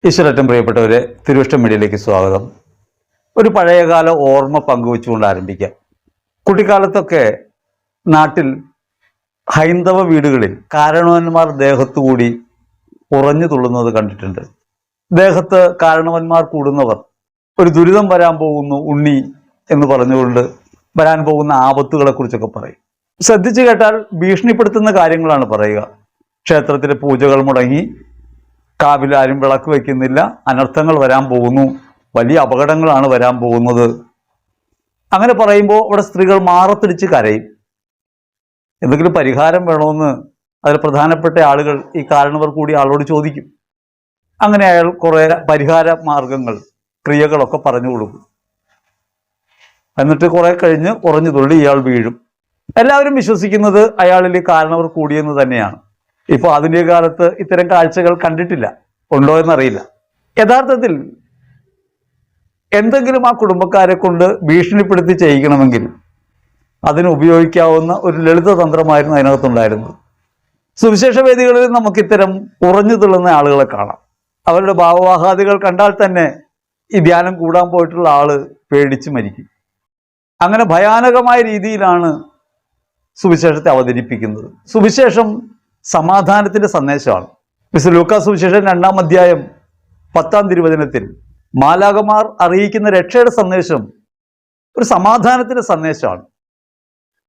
ഈശ്വരറ്റം പ്രിയപ്പെട്ടവരെ, തിരുവിഷ്ടം മീഡിയയിലേക്ക് സ്വാഗതം. ഒരു പഴയകാല ഓർമ്മ പങ്കുവെച്ചുകൊണ്ട് ആരംഭിക്കാം. കുട്ടിക്കാലത്തൊക്കെ നാട്ടിൽ ഹൈന്ദവ വീടുകളിൽ കാരണവന്മാർ ദേഹത്തുകൂടി ഉറഞ്ഞു തുള്ളുന്നത് കണ്ടിട്ടുണ്ട്. ദേഹത്ത് കാരണവന്മാർ കൂടുന്നവർ ഒരു ദുരിതം വരാൻ പോകുന്നു ഉണ്ണി എന്ന് പറഞ്ഞുകൊണ്ട് വരാൻ പോകുന്ന ആപത്തുകളെ കുറിച്ചൊക്കെ പറയും. ശ്രദ്ധിച്ചു കേട്ടാൽ ഭീഷണിപ്പെടുത്തുന്ന കാര്യങ്ങളാണ് പറയുക. ക്ഷേത്രത്തിലെ പൂജകൾ മുടങ്ങി, കാവിൽ ആരും വിളക്ക് വയ്ക്കുന്നില്ല, അനർത്ഥങ്ങൾ വരാൻ പോകുന്നു, വലിയ അപകടങ്ങളാണ് വരാൻ പോകുന്നത്. അങ്ങനെ പറയുമ്പോൾ അവിടെ സ്ത്രീകൾ മാറത്തിടിച്ച് കരയും. എന്തെങ്കിലും പരിഹാരം വേണമെന്ന് അതിൽ പ്രധാനപ്പെട്ട ആളുകൾ, ഈ കാരണവർ കൂടി ആളോട് ചോദിക്കും. അങ്ങനെ അയാൾ കുറേ പരിഹാര മാർഗങ്ങൾ, ക്രിയകളൊക്കെ പറഞ്ഞു കൊടുക്കും. എന്നിട്ട് കുറെ കഴിഞ്ഞ് ഉറഞ്ഞു തുള്ളി ഇയാൾ വീഴും. എല്ലാവരും വിശ്വസിക്കുന്നത് അയാളിൽ കാരണവർ കൂടിയെന്ന് തന്നെയാണ്. ഇപ്പോൾ ആധുനിക കാലത്ത് ഇത്തരം കാഴ്ചകൾ കണ്ടിട്ടില്ല, ഉണ്ടോ എന്നറിയില്ല. യഥാർത്ഥത്തിൽ എന്തെങ്കിലും ആ കുടുംബക്കാരെ കൊണ്ട് ഭീഷണിപ്പെടുത്തി ചെയ്യിക്കണമെങ്കിൽ അതിന് ഉപയോഗിക്കാവുന്ന ഒരു ലളിത തന്ത്രമായിരുന്നു അതിനകത്തുണ്ടായിരുന്നത്. സുവിശേഷ വേദികളിൽ നമുക്ക് ഇത്തരം ഉറഞ്ഞു തുള്ളുന്ന ആളുകളെ കാണാം. അവരുടെ ഭാവവാഹാദികൾ കണ്ടാൽ തന്നെ ഈ ധ്യാനം കൂടാൻ പോയിട്ടുള്ള ആള് പേടിച്ച് മരിക്കും. അങ്ങനെ ഭയാനകമായ രീതിയിലാണ് സുവിശേഷത്തെ അവതരിപ്പിക്കുന്നത്. സുവിശേഷം സമാധാനത്തിന്റെ സന്ദേശമാണ്. മിസ്റ്റർ ലൂക്കാസ് സുവിശേഷം 2-ാം അധ്യായം 10-ാം തിരുവചനത്തിൽ മാലാഖമാർ അറിയിക്കുന്ന രക്ഷയുടെ സന്ദേശം ഒരു സമാധാനത്തിന്റെ സന്ദേശമാണ്.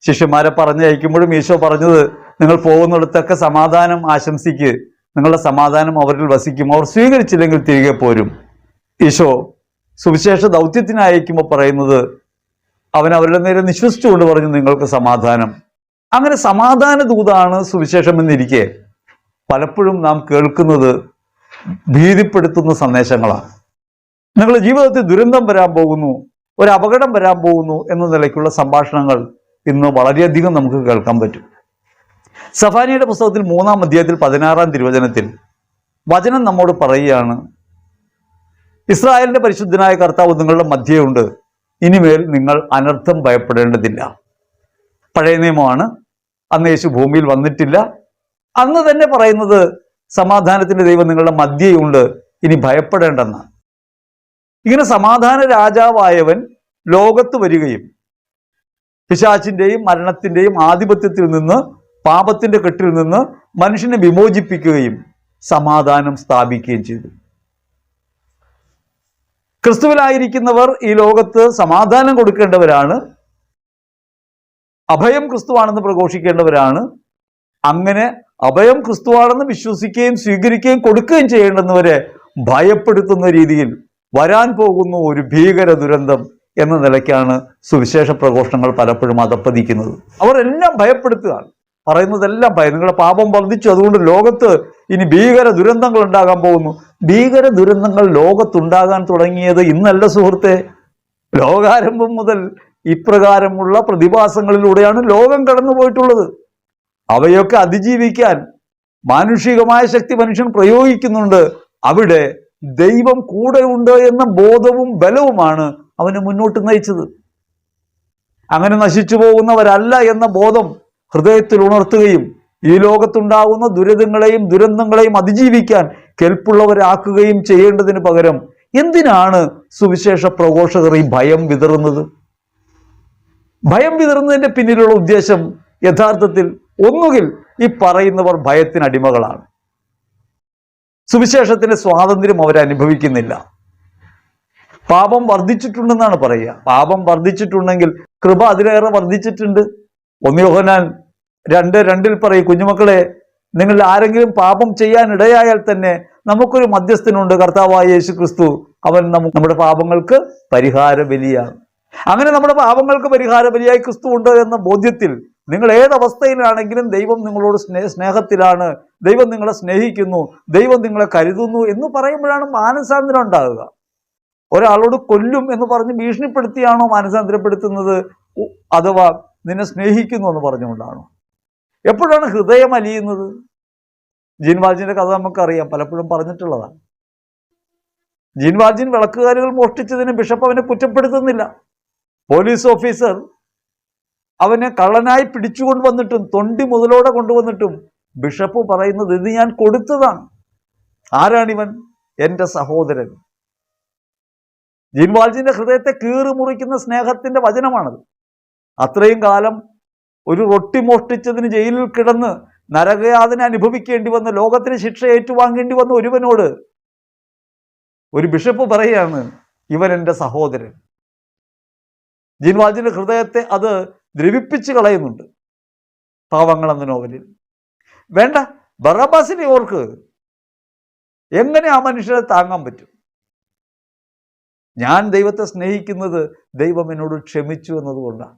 ശിഷ്യന്മാരെ പറഞ്ഞയക്കുമ്പോഴും ഈശോ പറഞ്ഞത്, നിങ്ങൾ പോകുന്നിടത്തൊക്കെ സമാധാനം ആശംസിക്ക്, നിങ്ങളുടെ സമാധാനം അവരിൽ വസിക്കും, അവർ സ്വീകരിച്ചില്ലെങ്കിൽ തിരികെ പോരും. ഈശോ സുവിശേഷ ദൗത്യത്തിന് അയക്കുമ്പോൾ പറയുന്നത്, അവൻ അവരുടെ നേരെ നിശ്വസിച്ചുകൊണ്ട് പറഞ്ഞു, നിങ്ങൾക്ക് സമാധാനം. അങ്ങനെ സമാധാന ദൂതാണ് സുവിശേഷം എന്നിരിക്കെ പലപ്പോഴും നാം കേൾക്കുന്നത് ഭീതിപ്പെടുത്തുന്ന സന്ദേശങ്ങളാണ്. നിങ്ങളുടെ ജീവിതത്തിൽ ദുരന്തം വരാൻ പോകുന്നു, ഒരു അപകടം വരാൻ പോകുന്നു എന്ന നിലയ്ക്കുള്ള സംഭാഷണങ്ങൾ ഇന്ന് വളരെയധികം നമുക്ക് കേൾക്കാൻ പറ്റും. സഫാനിയുടെ പുസ്തകത്തിൽ 3-ാം അധ്യായത്തിൽ 16-ാം തിരുവചനത്തിൽ വചനം നമ്മോട് പറയുകയാണ്, ഇസ്രായേലിന്റെ പരിശുദ്ധനായ കർത്താവ് നിങ്ങളുടെ മധ്യയുണ്ട്, ഇനിമേൽ നിങ്ങൾ അനർത്ഥം ഭയപ്പെടേണ്ടതില്ല. പഴയ നിയമമാണ്, അന്ന് യേശു ഭൂമിയിൽ വന്നിട്ടില്ല. അന്ന് തന്നെ പറയുന്നത് സമാധാനത്തിന്റെ ദൈവം നിങ്ങളുടെ മധ്യയുണ്ട്, ഇനി ഭയപ്പെടേണ്ടെന്നാണ്. ഇങ്ങനെ സമാധാന രാജാവായവൻ ലോകത്ത് വരികയും പിശാചിന്റെയും മരണത്തിന്റെയും ആധിപത്യത്തിൽ നിന്ന്, പാപത്തിന്റെ കെട്ടിൽ നിന്ന് മനുഷ്യനെ വിമോചിപ്പിക്കുകയും സമാധാനം സ്ഥാപിക്കുകയും ചെയ്തു. ക്രിസ്തുവിലായിരിക്കുന്നവർ ഈ ലോകത്ത് സമാധാനം കൊടുക്കേണ്ടവരാണ്, അഭയം ക്രിസ്തുവാണെന്ന് പ്രഘോഷിക്കേണ്ടവരാണ്. അങ്ങനെ അഭയം ക്രിസ്തുവാണെന്ന് വിശ്വസിക്കുകയും സ്വീകരിക്കുകയും കൊടുക്കുകയും ചെയ്യേണ്ടുന്നവരെ ഭയപ്പെടുത്തുന്ന രീതിയിൽ വരാൻ പോകുന്ന ഒരു ഭീകര ദുരന്തം എന്ന നിലയ്ക്കാണ് സുവിശേഷ പ്രഘോഷണങ്ങൾ പലപ്പോഴും അധപ്പതിക്കുന്നത്. അവരെല്ലാം ഭയപ്പെടുത്തുകയാണ്, പറയുന്നതെല്ലാം ഭയം. നിങ്ങളുടെ പാപം വർദ്ധിച്ചു, അതുകൊണ്ട് ലോകത്ത് ഇനി ഭീകര ദുരന്തങ്ങൾ ഉണ്ടാകാൻ പോകുന്നു. ഭീകര ദുരന്തങ്ങൾ ലോകത്തുണ്ടാകാൻ തുടങ്ങിയത് ഇന്നല്ല സുഹൃത്തെ. ലോകാരംഭം മുതൽ ഇപ്രകാരമുള്ള പ്രതിഭാസങ്ങളിലൂടെയാണ് ലോകം കടന്നു പോയിട്ടുള്ളത്. അവയൊക്കെ അതിജീവിക്കാൻ മാനുഷികമായ ശക്തി മനുഷ്യൻ പ്രയോഗിക്കുന്നുണ്ട്. അവിടെ ദൈവം കൂടെയുണ്ട് എന്ന ബോധവും ബലവുമാണ് അവനെ മുന്നോട്ട് നയിച്ചത്. അങ്ങനെ നശിച്ചു പോകുന്നവരല്ല എന്ന ബോധം ഹൃദയത്തിൽ ഉണർത്തുകയും ഈ ലോകത്തുണ്ടാകുന്ന ദുരന്തങ്ങളെയും അതിജീവിക്കാൻ കെൽപ്പുള്ളവരാക്കുകയും ചെയ്യേണ്ടതിന് പകരം എന്തിനാണ് സുവിശേഷ പ്രഘോഷകർ ഈ ഭയം വിതറുന്നത്? ഭയം വിതറുന്നതിന്റെ പിന്നിലുള്ള ഉദ്ദേശം യഥാർത്ഥത്തിൽ ഒന്നുകിൽ ഈ പറയുന്നവർ ഭയത്തിന് അടിമകളാണ്, സുവിശേഷത്തിന്റെ സ്വാതന്ത്ര്യം അവരനുഭവിക്കുന്നില്ല. പാപം വർദ്ധിച്ചിട്ടുണ്ടെന്നാണ് പറയുക. പാപം വർദ്ധിച്ചിട്ടുണ്ടെങ്കിൽ കൃപ അതിലേറെ വർദ്ധിച്ചിട്ടുണ്ട്. 1 യോഹന്നാൻ 2:2 പറയും, കുഞ്ഞുമക്കളെ, നിങ്ങൾ ആരെങ്കിലും പാപം ചെയ്യാൻ ഇടയായാൽ തന്നെ നമുക്കൊരു മധ്യസ്ഥനുണ്ട്, കർത്താവായ യേശു ക്രിസ്തു. അവൻ നമ്മുടെ പാപങ്ങൾക്ക് പരിഹാര ബലിയാണ്. അങ്ങനെ നമ്മുടെ പാപങ്ങൾക്ക് പരിഹാര ബലിയായി ക്രിസ്തു ഉണ്ട് എന്ന ബോധ്യത്തിൽ നിങ്ങൾ ഏതവസ്ഥയിലാണെങ്കിലും ദൈവം നിങ്ങളോട് സ്നേഹത്തിലാണ്, ദൈവം നിങ്ങളെ സ്നേഹിക്കുന്നു, ദൈവം നിങ്ങളെ കരുതുന്നു എന്ന് പറയുമ്പോഴാണ് മാനസാന്തരം ഉണ്ടാകുക. ഒരാളോട് കൊല്ലും എന്ന് പറഞ്ഞ് ഭീഷണിപ്പെടുത്തിയാണോ മാനസാന്തരപ്പെടുത്തുന്നത്? അഥവാ നിന്നെ സ്നേഹിക്കുന്നു എന്ന് പറഞ്ഞുകൊണ്ടാണോ? എപ്പോഴാണ് ഹൃദയം അലിയുന്നത്? ജീൻ വാൽജിന്റെ കഥ നമുക്കറിയാം, പലപ്പോഴും പറഞ്ഞിട്ടുള്ളതാണ്. ജീൻ വാൽജിൻ വിളക്കുകാലുകൾ മോഷ്ടിച്ചതിന് ബിഷപ്പ് അവനെ കുറ്റപ്പെടുത്തുന്നില്ല. പോലീസ് ഓഫീസർ അവനെ കള്ളനായി പിടിച്ചുകൊണ്ടുവന്നിട്ടും തൊണ്ടി മുതലോടെ കൊണ്ടുവന്നിട്ടും ബിഷപ്പ് പറയുന്നത്, ഇത് ഞാൻ കൊടുത്തതാണ്. ആരാണിവൻ? എൻ്റെ സഹോദരൻ. ജീൻ വാൾജിന്റെ ഹൃദയത്തെ കീറി മുറിക്കുന്ന സ്നേഹത്തിന്റെ വചനമാണത്. അത്രയും കാലം ഒരു റൊട്ടി മോഷ്ടിച്ചതിന് ജയിലിൽ കിടന്ന് നരകയാതന അനുഭവിക്കേണ്ടി വന്ന, ലോകത്തിന് ശിക്ഷ ഏറ്റുവാങ്ങേണ്ടി വന്ന ഒരുവനോട് ഒരു ബിഷപ്പ് പറയുകയാണ്, ഇവൻ എൻ്റെ സഹോദരൻ. ജീൻ വാൾജിന്റെ ഹൃദയത്തെ അത് ദ്രവിപ്പിച്ച് കളയുന്നുണ്ട് പാവങ്ങൾ എന്ന നോവലിൽ. വേണ്ട, ബറാബാസിനെ ഓർക്ക്. എങ്ങനെ ആ മനുഷ്യരെ താങ്ങാൻ പറ്റും? ഞാൻ ദൈവത്തെ സ്നേഹിക്കുന്നത് ദൈവം എന്നോട് ക്ഷമിച്ചു എന്നതുകൊണ്ടാണ്.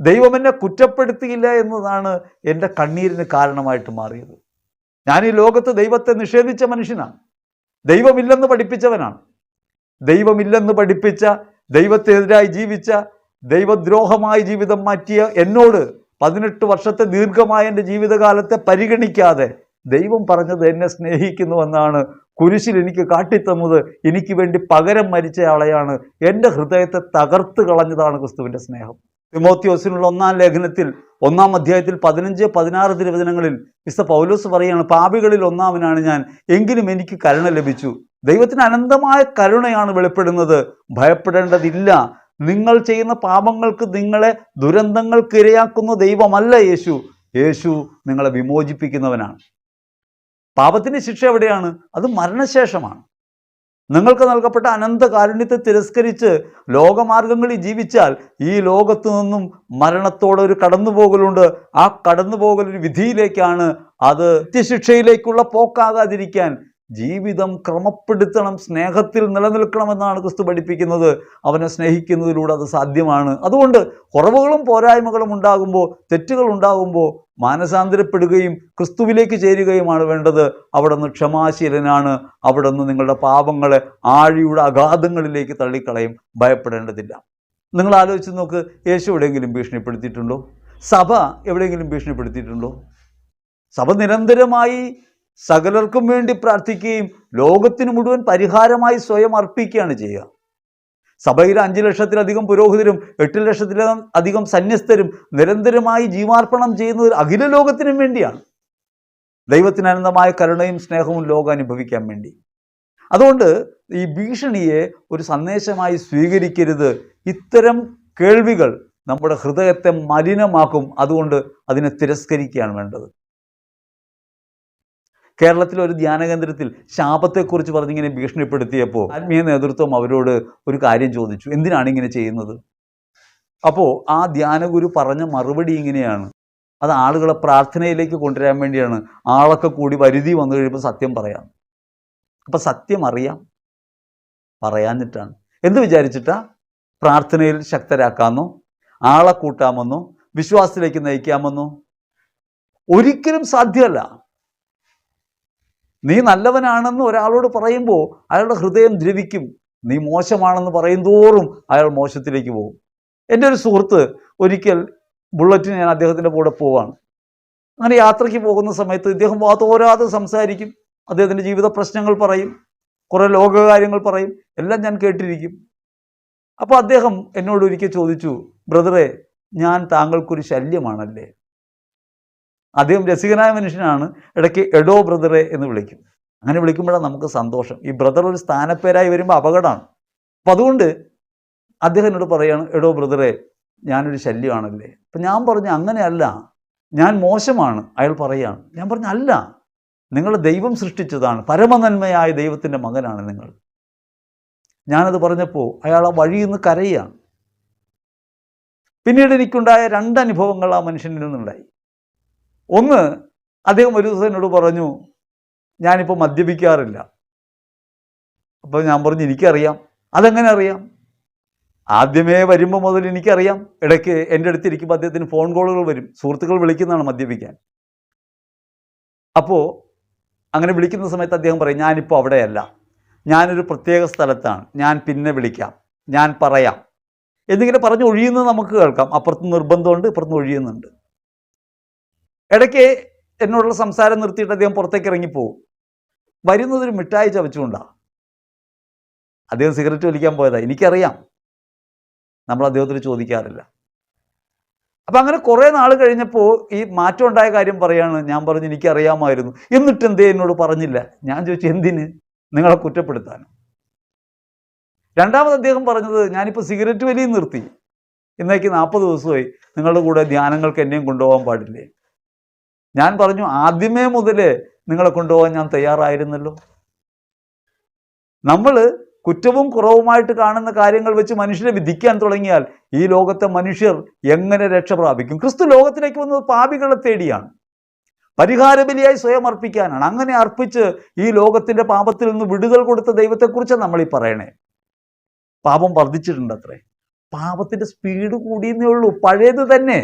ദൈവം എന്നെ കുറ്റപ്പെടുത്തിയില്ല എന്നതാണ് എൻ്റെ കണ്ണീരിന് കാരണമായിട്ട് മാറിയത്. ഞാൻ ഈ ലോകത്ത് ദൈവത്തെ നിഷേധിച്ച മനുഷ്യനാണ്. ദൈവമില്ലെന്ന് പഠിപ്പിച്ചവനാണ്. ദൈവമില്ലെന്ന് പഠിപ്പിച്ച, ദൈവത്തിനെതിരായി ജീവിച്ച, ദൈവദ്രോഹമായി ജീവിതം മാറ്റിയ എന്നോട് 18 വർഷത്തെ ദീർഘമായ എൻ്റെ ജീവിതകാലത്തെ പരിഗണിക്കാതെ ദൈവം പറഞ്ഞത് എന്നെ സ്നേഹിക്കുന്നുവെന്നാണ് കുരിശിൽ എനിക്ക് കാട്ടിത്തന്നത്. എനിക്ക് വേണ്ടി പകരം മരിച്ചയാളെയാണ്. എൻ്റെ ഹൃദയത്തെ തകർത്ത് കളഞ്ഞതാണ് ക്രിസ്തുവിൻ്റെ സ്നേഹം. തിമോത്തിയോസിനുള്ള 1-ാം ലേഖനത്തിൽ 1-ാം അധ്യായത്തിൽ 15-16 തിരുവചനങ്ങളിൽ വിശുദ്ധ പൗലോസ് പറയുകയാണ്, പാപികളിൽ ഒന്നാമനാണ് ഞാൻ, എങ്കിലും എനിക്ക് കരുണ ലഭിച്ചു. ദൈവത്തിന് അനന്തമായ കരുണയാണ് വെളിപ്പെടുന്നത്. ഭയപ്പെടേണ്ടതില്ല. നിങ്ങൾ ചെയ്യുന്ന പാപങ്ങൾക്ക് നിങ്ങളെ ദുരന്തങ്ങൾക്ക് ഇരയാക്കുന്ന ദൈവമല്ല യേശു. യേശു നിങ്ങളെ വിമോചിപ്പിക്കുന്നവനാണ്. പാപത്തിൻ്റെ ശിക്ഷ എവിടെയാണ്? അത് മരണശേഷമാണ്. നിങ്ങൾക്ക് നൽകപ്പെട്ട അനന്ത കാരുണ്യത്തെ തിരസ്കരിച്ച് ലോകമാർഗങ്ങളിൽ ജീവിച്ചാൽ ഈ ലോകത്തു നിന്നും മരണത്തോടെ ഒരു കടന്നുപോകലുണ്ട്. ആ കടന്നുപോകൽ ഒരു വിധിയിലേക്കാണ്. അത് നിത്യശിക്ഷയിലേക്കുള്ള പോക്കാകാതിരിക്കാൻ ജീവിതം ക്രമപ്പെടുത്തണം, സ്നേഹത്തിൽ നിലനിൽക്കണമെന്നാണ് ക്രിസ്തു പഠിപ്പിക്കുന്നത്. അവനെ സ്നേഹിക്കുന്നതിലൂടെ അത് സാധ്യമാണ്. അതുകൊണ്ട് കുറവുകളും പോരായ്മകളും ഉണ്ടാകുമ്പോൾ, തെറ്റുകൾ ഉണ്ടാകുമ്പോൾ മാനസാന്തരപ്പെടുകയും ക്രിസ്തുവിലേക്ക് ചേരുകയുമാണ് വേണ്ടത്. അവിടെ നിന്ന് ക്ഷമാശീലനാണ്. അവിടെ നിന്ന് നിങ്ങളുടെ പാപങ്ങളെ ആഴിയുടെ അഗാധങ്ങളിലേക്ക് തള്ളിക്കളയും. ഭയപ്പെടേണ്ടതില്ല. നിങ്ങൾ ആലോചിച്ച് നോക്ക്, യേശു എവിടെയെങ്കിലും ഭീഷണിപ്പെടുത്തിയിട്ടുണ്ടോ? സഭ എവിടെയെങ്കിലും ഭീഷണിപ്പെടുത്തിയിട്ടുണ്ടോ? സഭ നിരന്തരമായി സകലർക്കും വേണ്ടി പ്രാർത്ഥിക്കുകയും ലോകത്തിന് മുഴുവൻ പരിഹാരമായി സ്വയം അർപ്പിക്കുകയാണ് ചെയ്യുക. സഭയിൽ 5 ലക്ഷത്തിലധികം പുരോഹിതരും 8 ലക്ഷത്തിലധികം സന്യസ്തരും നിരന്തരമായി ജീവാർപ്പണം ചെയ്യുന്നത് അഖില ലോകത്തിനും വേണ്ടിയാണ്. ദൈവത്തിന് അനന്തമായ കരുണയും സ്നേഹവും ലോകം അനുഭവിക്കാൻ വേണ്ടി. അതുകൊണ്ട് ഈ ഭീഷണിയെ ഒരു സന്ദേശമായി സ്വീകരിക്കരുത്. ഇത്തരം കേൾവികൾ നമ്മുടെ ഹൃദയത്തെ മലിനമാക്കും. അതുകൊണ്ട് അതിനെ തിരസ്കരിക്കുകയാണ് വേണ്ടത്. കേരളത്തിലെ ഒരു ധ്യാന കേന്ദ്രത്തിൽ ശാപത്തെക്കുറിച്ച് പറഞ്ഞിങ്ങനെ ഭീഷണിപ്പെടുത്തിയപ്പോൾ ആത്മീയ നേതൃത്വം അവരോട് ഒരു കാര്യം ചോദിച്ചു, എന്തിനാണ് ഇങ്ങനെ ചെയ്യുന്നത്? അപ്പോൾ ആ ധ്യാനഗുരു പറഞ്ഞ മറുപടി ഇങ്ങനെയാണ്, അത് ആളുകളെ പ്രാർത്ഥനയിലേക്ക് കൊണ്ടുവരാൻ വേണ്ടിയാണ്. ആളൊക്കെ കൂടി വരുതി വന്നു കഴിയുമ്പോൾ സത്യം പറയാം. അപ്പം സത്യം അറിയാം, പറയാഞ്ഞിട്ടാണ്. എന്ത് വിചാരിച്ചിട്ടാ? പ്രാർത്ഥനയിൽ ശക്തരാക്കാമെന്നോ, ആളെ കൂട്ടാമെന്നോ, വിശ്വാസത്തിലേക്ക് നയിക്കാമെന്നോ? ഒരിക്കലും സാധ്യമല്ല. നീ നല്ലവനാണെന്ന് ഒരാളോട് പറയുമ്പോൾ അയാളുടെ ഹൃദയം ദ്രവിക്കും. നീ മോശമാണെന്ന് പറയും തോറും അയാൾ മോശത്തിലേക്ക് പോകും. എൻ്റെ ഒരു സുഹൃത്ത് ഒരിക്കൽ ബുള്ളറ്റിന് ഞാൻ അദ്ദേഹത്തിൻ്റെ കൂടെ പോവാണ്. അങ്ങനെ യാത്രയ്ക്ക് പോകുന്ന സമയത്ത് ഇദ്ദേഹം തോരാതെ സംസാരിക്കും. അദ്ദേഹത്തിൻ്റെ ജീവിത പ്രശ്നങ്ങൾ പറയും, കുറേ ലോകകാര്യങ്ങൾ പറയും. എല്ലാം ഞാൻ കേട്ടിരിക്കും. അപ്പോൾ അദ്ദേഹം എന്നോട് ഒരിക്കൽ ചോദിച്ചു, ബ്രദറെ, ഞാൻ താങ്കൾക്കൊരു ശല്യമാണല്ലേ? അദ്ദേഹം രസികനായ മനുഷ്യനാണ്. ഇടയ്ക്ക് എഡോ ബ്രദറെ എന്ന് വിളിക്കും. അങ്ങനെ വിളിക്കുമ്പോഴാണ് നമുക്ക് സന്തോഷം. ഈ ബ്രദർ ഒരു സ്ഥാനപ്പേരായി വരുമ്പോൾ അപകടമാണ്. അപ്പം അതുകൊണ്ട് അദ്ദേഹം എന്നോട് പറയുകയാണ്, എഡോ ബ്രദറെ, ഞാനൊരു ശല്യമാണല്ലേ? അപ്പം ഞാൻ പറഞ്ഞു, അങ്ങനെയല്ല, ഞാൻ മോശമാണ്. അയാൾ പറയുകയാണ്. ഞാൻ പറഞ്ഞു, അല്ല, നിങ്ങളെ ദൈവം സൃഷ്ടിച്ചതാണ്, പരമനന്മയായ ദൈവത്തിൻ്റെ മകനാണ് നിങ്ങൾ. ഞാനത് പറഞ്ഞപ്പോൾ അയാൾ ആ വഴിയിൽ നിന്ന് കരയുകയാണ്. പിന്നീട് എനിക്കുണ്ടായ 2 അനുഭവങ്ങൾ ആ മനുഷ്യനിൽ നിന്നുണ്ടായി. ഒന്ന്, അദ്ദേഹം ഒരു ദിവസം എന്നോട് പറഞ്ഞു, ഞാനിപ്പോൾ മദ്യപിക്കാറില്ല. അപ്പോൾ ഞാൻ പറഞ്ഞു, എനിക്കറിയാം. അതെങ്ങനെ അറിയാം? ആദ്യമേ വരുമ്പോൾ മുതൽ എനിക്കറിയാം. ഇടയ്ക്ക് എൻ്റെ അടുത്തിരിക്കുമ്പോൾ അദ്ദേഹത്തിന് ഫോൺ കോളുകൾ വരും. സുഹൃത്തുക്കൾ വിളിക്കുന്നതാണ് മദ്യപിക്കാൻ. അപ്പോൾ അങ്ങനെ വിളിക്കുന്ന സമയത്ത് അദ്ദേഹം പറയും, ഞാനിപ്പോൾ അവിടെയല്ല, ഞാനൊരു പ്രത്യേക സ്ഥലത്താണ്, ഞാൻ പിന്നെ വിളിക്കാം, ഞാൻ പറയാം എന്നിങ്ങനെ പറഞ്ഞ് ഒഴിയുന്നത് നമുക്ക് കേൾക്കാം. അപ്പുറത്ത് നിർബന്ധമുണ്ട്, ഇപ്പുറത്ത് ഒഴിയുന്നുണ്ട്. ഇടയ്ക്ക് എന്നോടുള്ള സംസാരം നിർത്തിയിട്ട് അദ്ദേഹം പുറത്തേക്ക് ഇറങ്ങിപ്പോവും. വരുന്നതൊരു മിഠായി ചവച്ചുകൊണ്ടാണ്. അദ്ദേഹം സിഗരറ്റ് വലിക്കാൻ പോയതാണ്. എനിക്കറിയാം, നമ്മൾ അദ്ദേഹത്തിന് ചോദിക്കാറില്ല. അപ്പം അങ്ങനെ കുറേ നാൾ കഴിഞ്ഞപ്പോൾ ഈ മാറ്റം ഉണ്ടായ കാര്യം പറയാണ്. ഞാൻ പറഞ്ഞു, എനിക്കറിയാമായിരുന്നു, എന്നിട്ട് എന്തേ എന്നോട് പറഞ്ഞില്ല? ഞാൻ ചോദിച്ചു, എന്തിന്? നിങ്ങളെ കുറ്റപ്പെടുത്താനും. രണ്ടാമത് അദ്ദേഹം പറഞ്ഞത്, ഞാനിപ്പോൾ സിഗരറ്റ് വലിയും നിർത്തി, ഇന്നേക്ക് 40 ദിവസമായി, നിങ്ങളുടെ കൂടെ ധ്യാനങ്ങൾക്ക് എന്നെയും കൊണ്ടുപോകാൻ പാടില്ലേ? ഞാൻ പറഞ്ഞു, ആദ്യമേ മുതലേ നിങ്ങളെ കൊണ്ടുപോകാൻ ഞാൻ തയ്യാറായിരുന്നല്ലോ. നമ്മൾ കുറ്റവും കുറവുമായിട്ട് കാണുന്ന കാര്യങ്ങൾ വെച്ച് മനുഷ്യരെ വിധിക്കാൻ തുടങ്ങിയാൽ ഈ ലോകത്തെ മനുഷ്യർ എങ്ങനെ രക്ഷ പ്രാപിക്കും? ക്രിസ്തു ലോകത്തിലേക്ക് വന്നത് പാപികളെ തേടിയാണ്, പരിഹാരബലിയായി സ്വയം അർപ്പിക്കാനാണ്. അങ്ങനെ അർപ്പിച്ച് ഈ ലോകത്തിന്റെ പാപത്തിൽ നിന്ന് വിടുതൽ കൊടുത്ത ദൈവത്തെക്കുറിച്ചാണ് നമ്മൾ ഈ പറയണേ. പാപം വർദ്ധിച്ചിട്ടുണ്ട് അത്രേ, പാപത്തിന്റെ സ്പീഡ് കൂടിയെന്നേ ഉള്ളൂ, പഴയത് തന്നെ.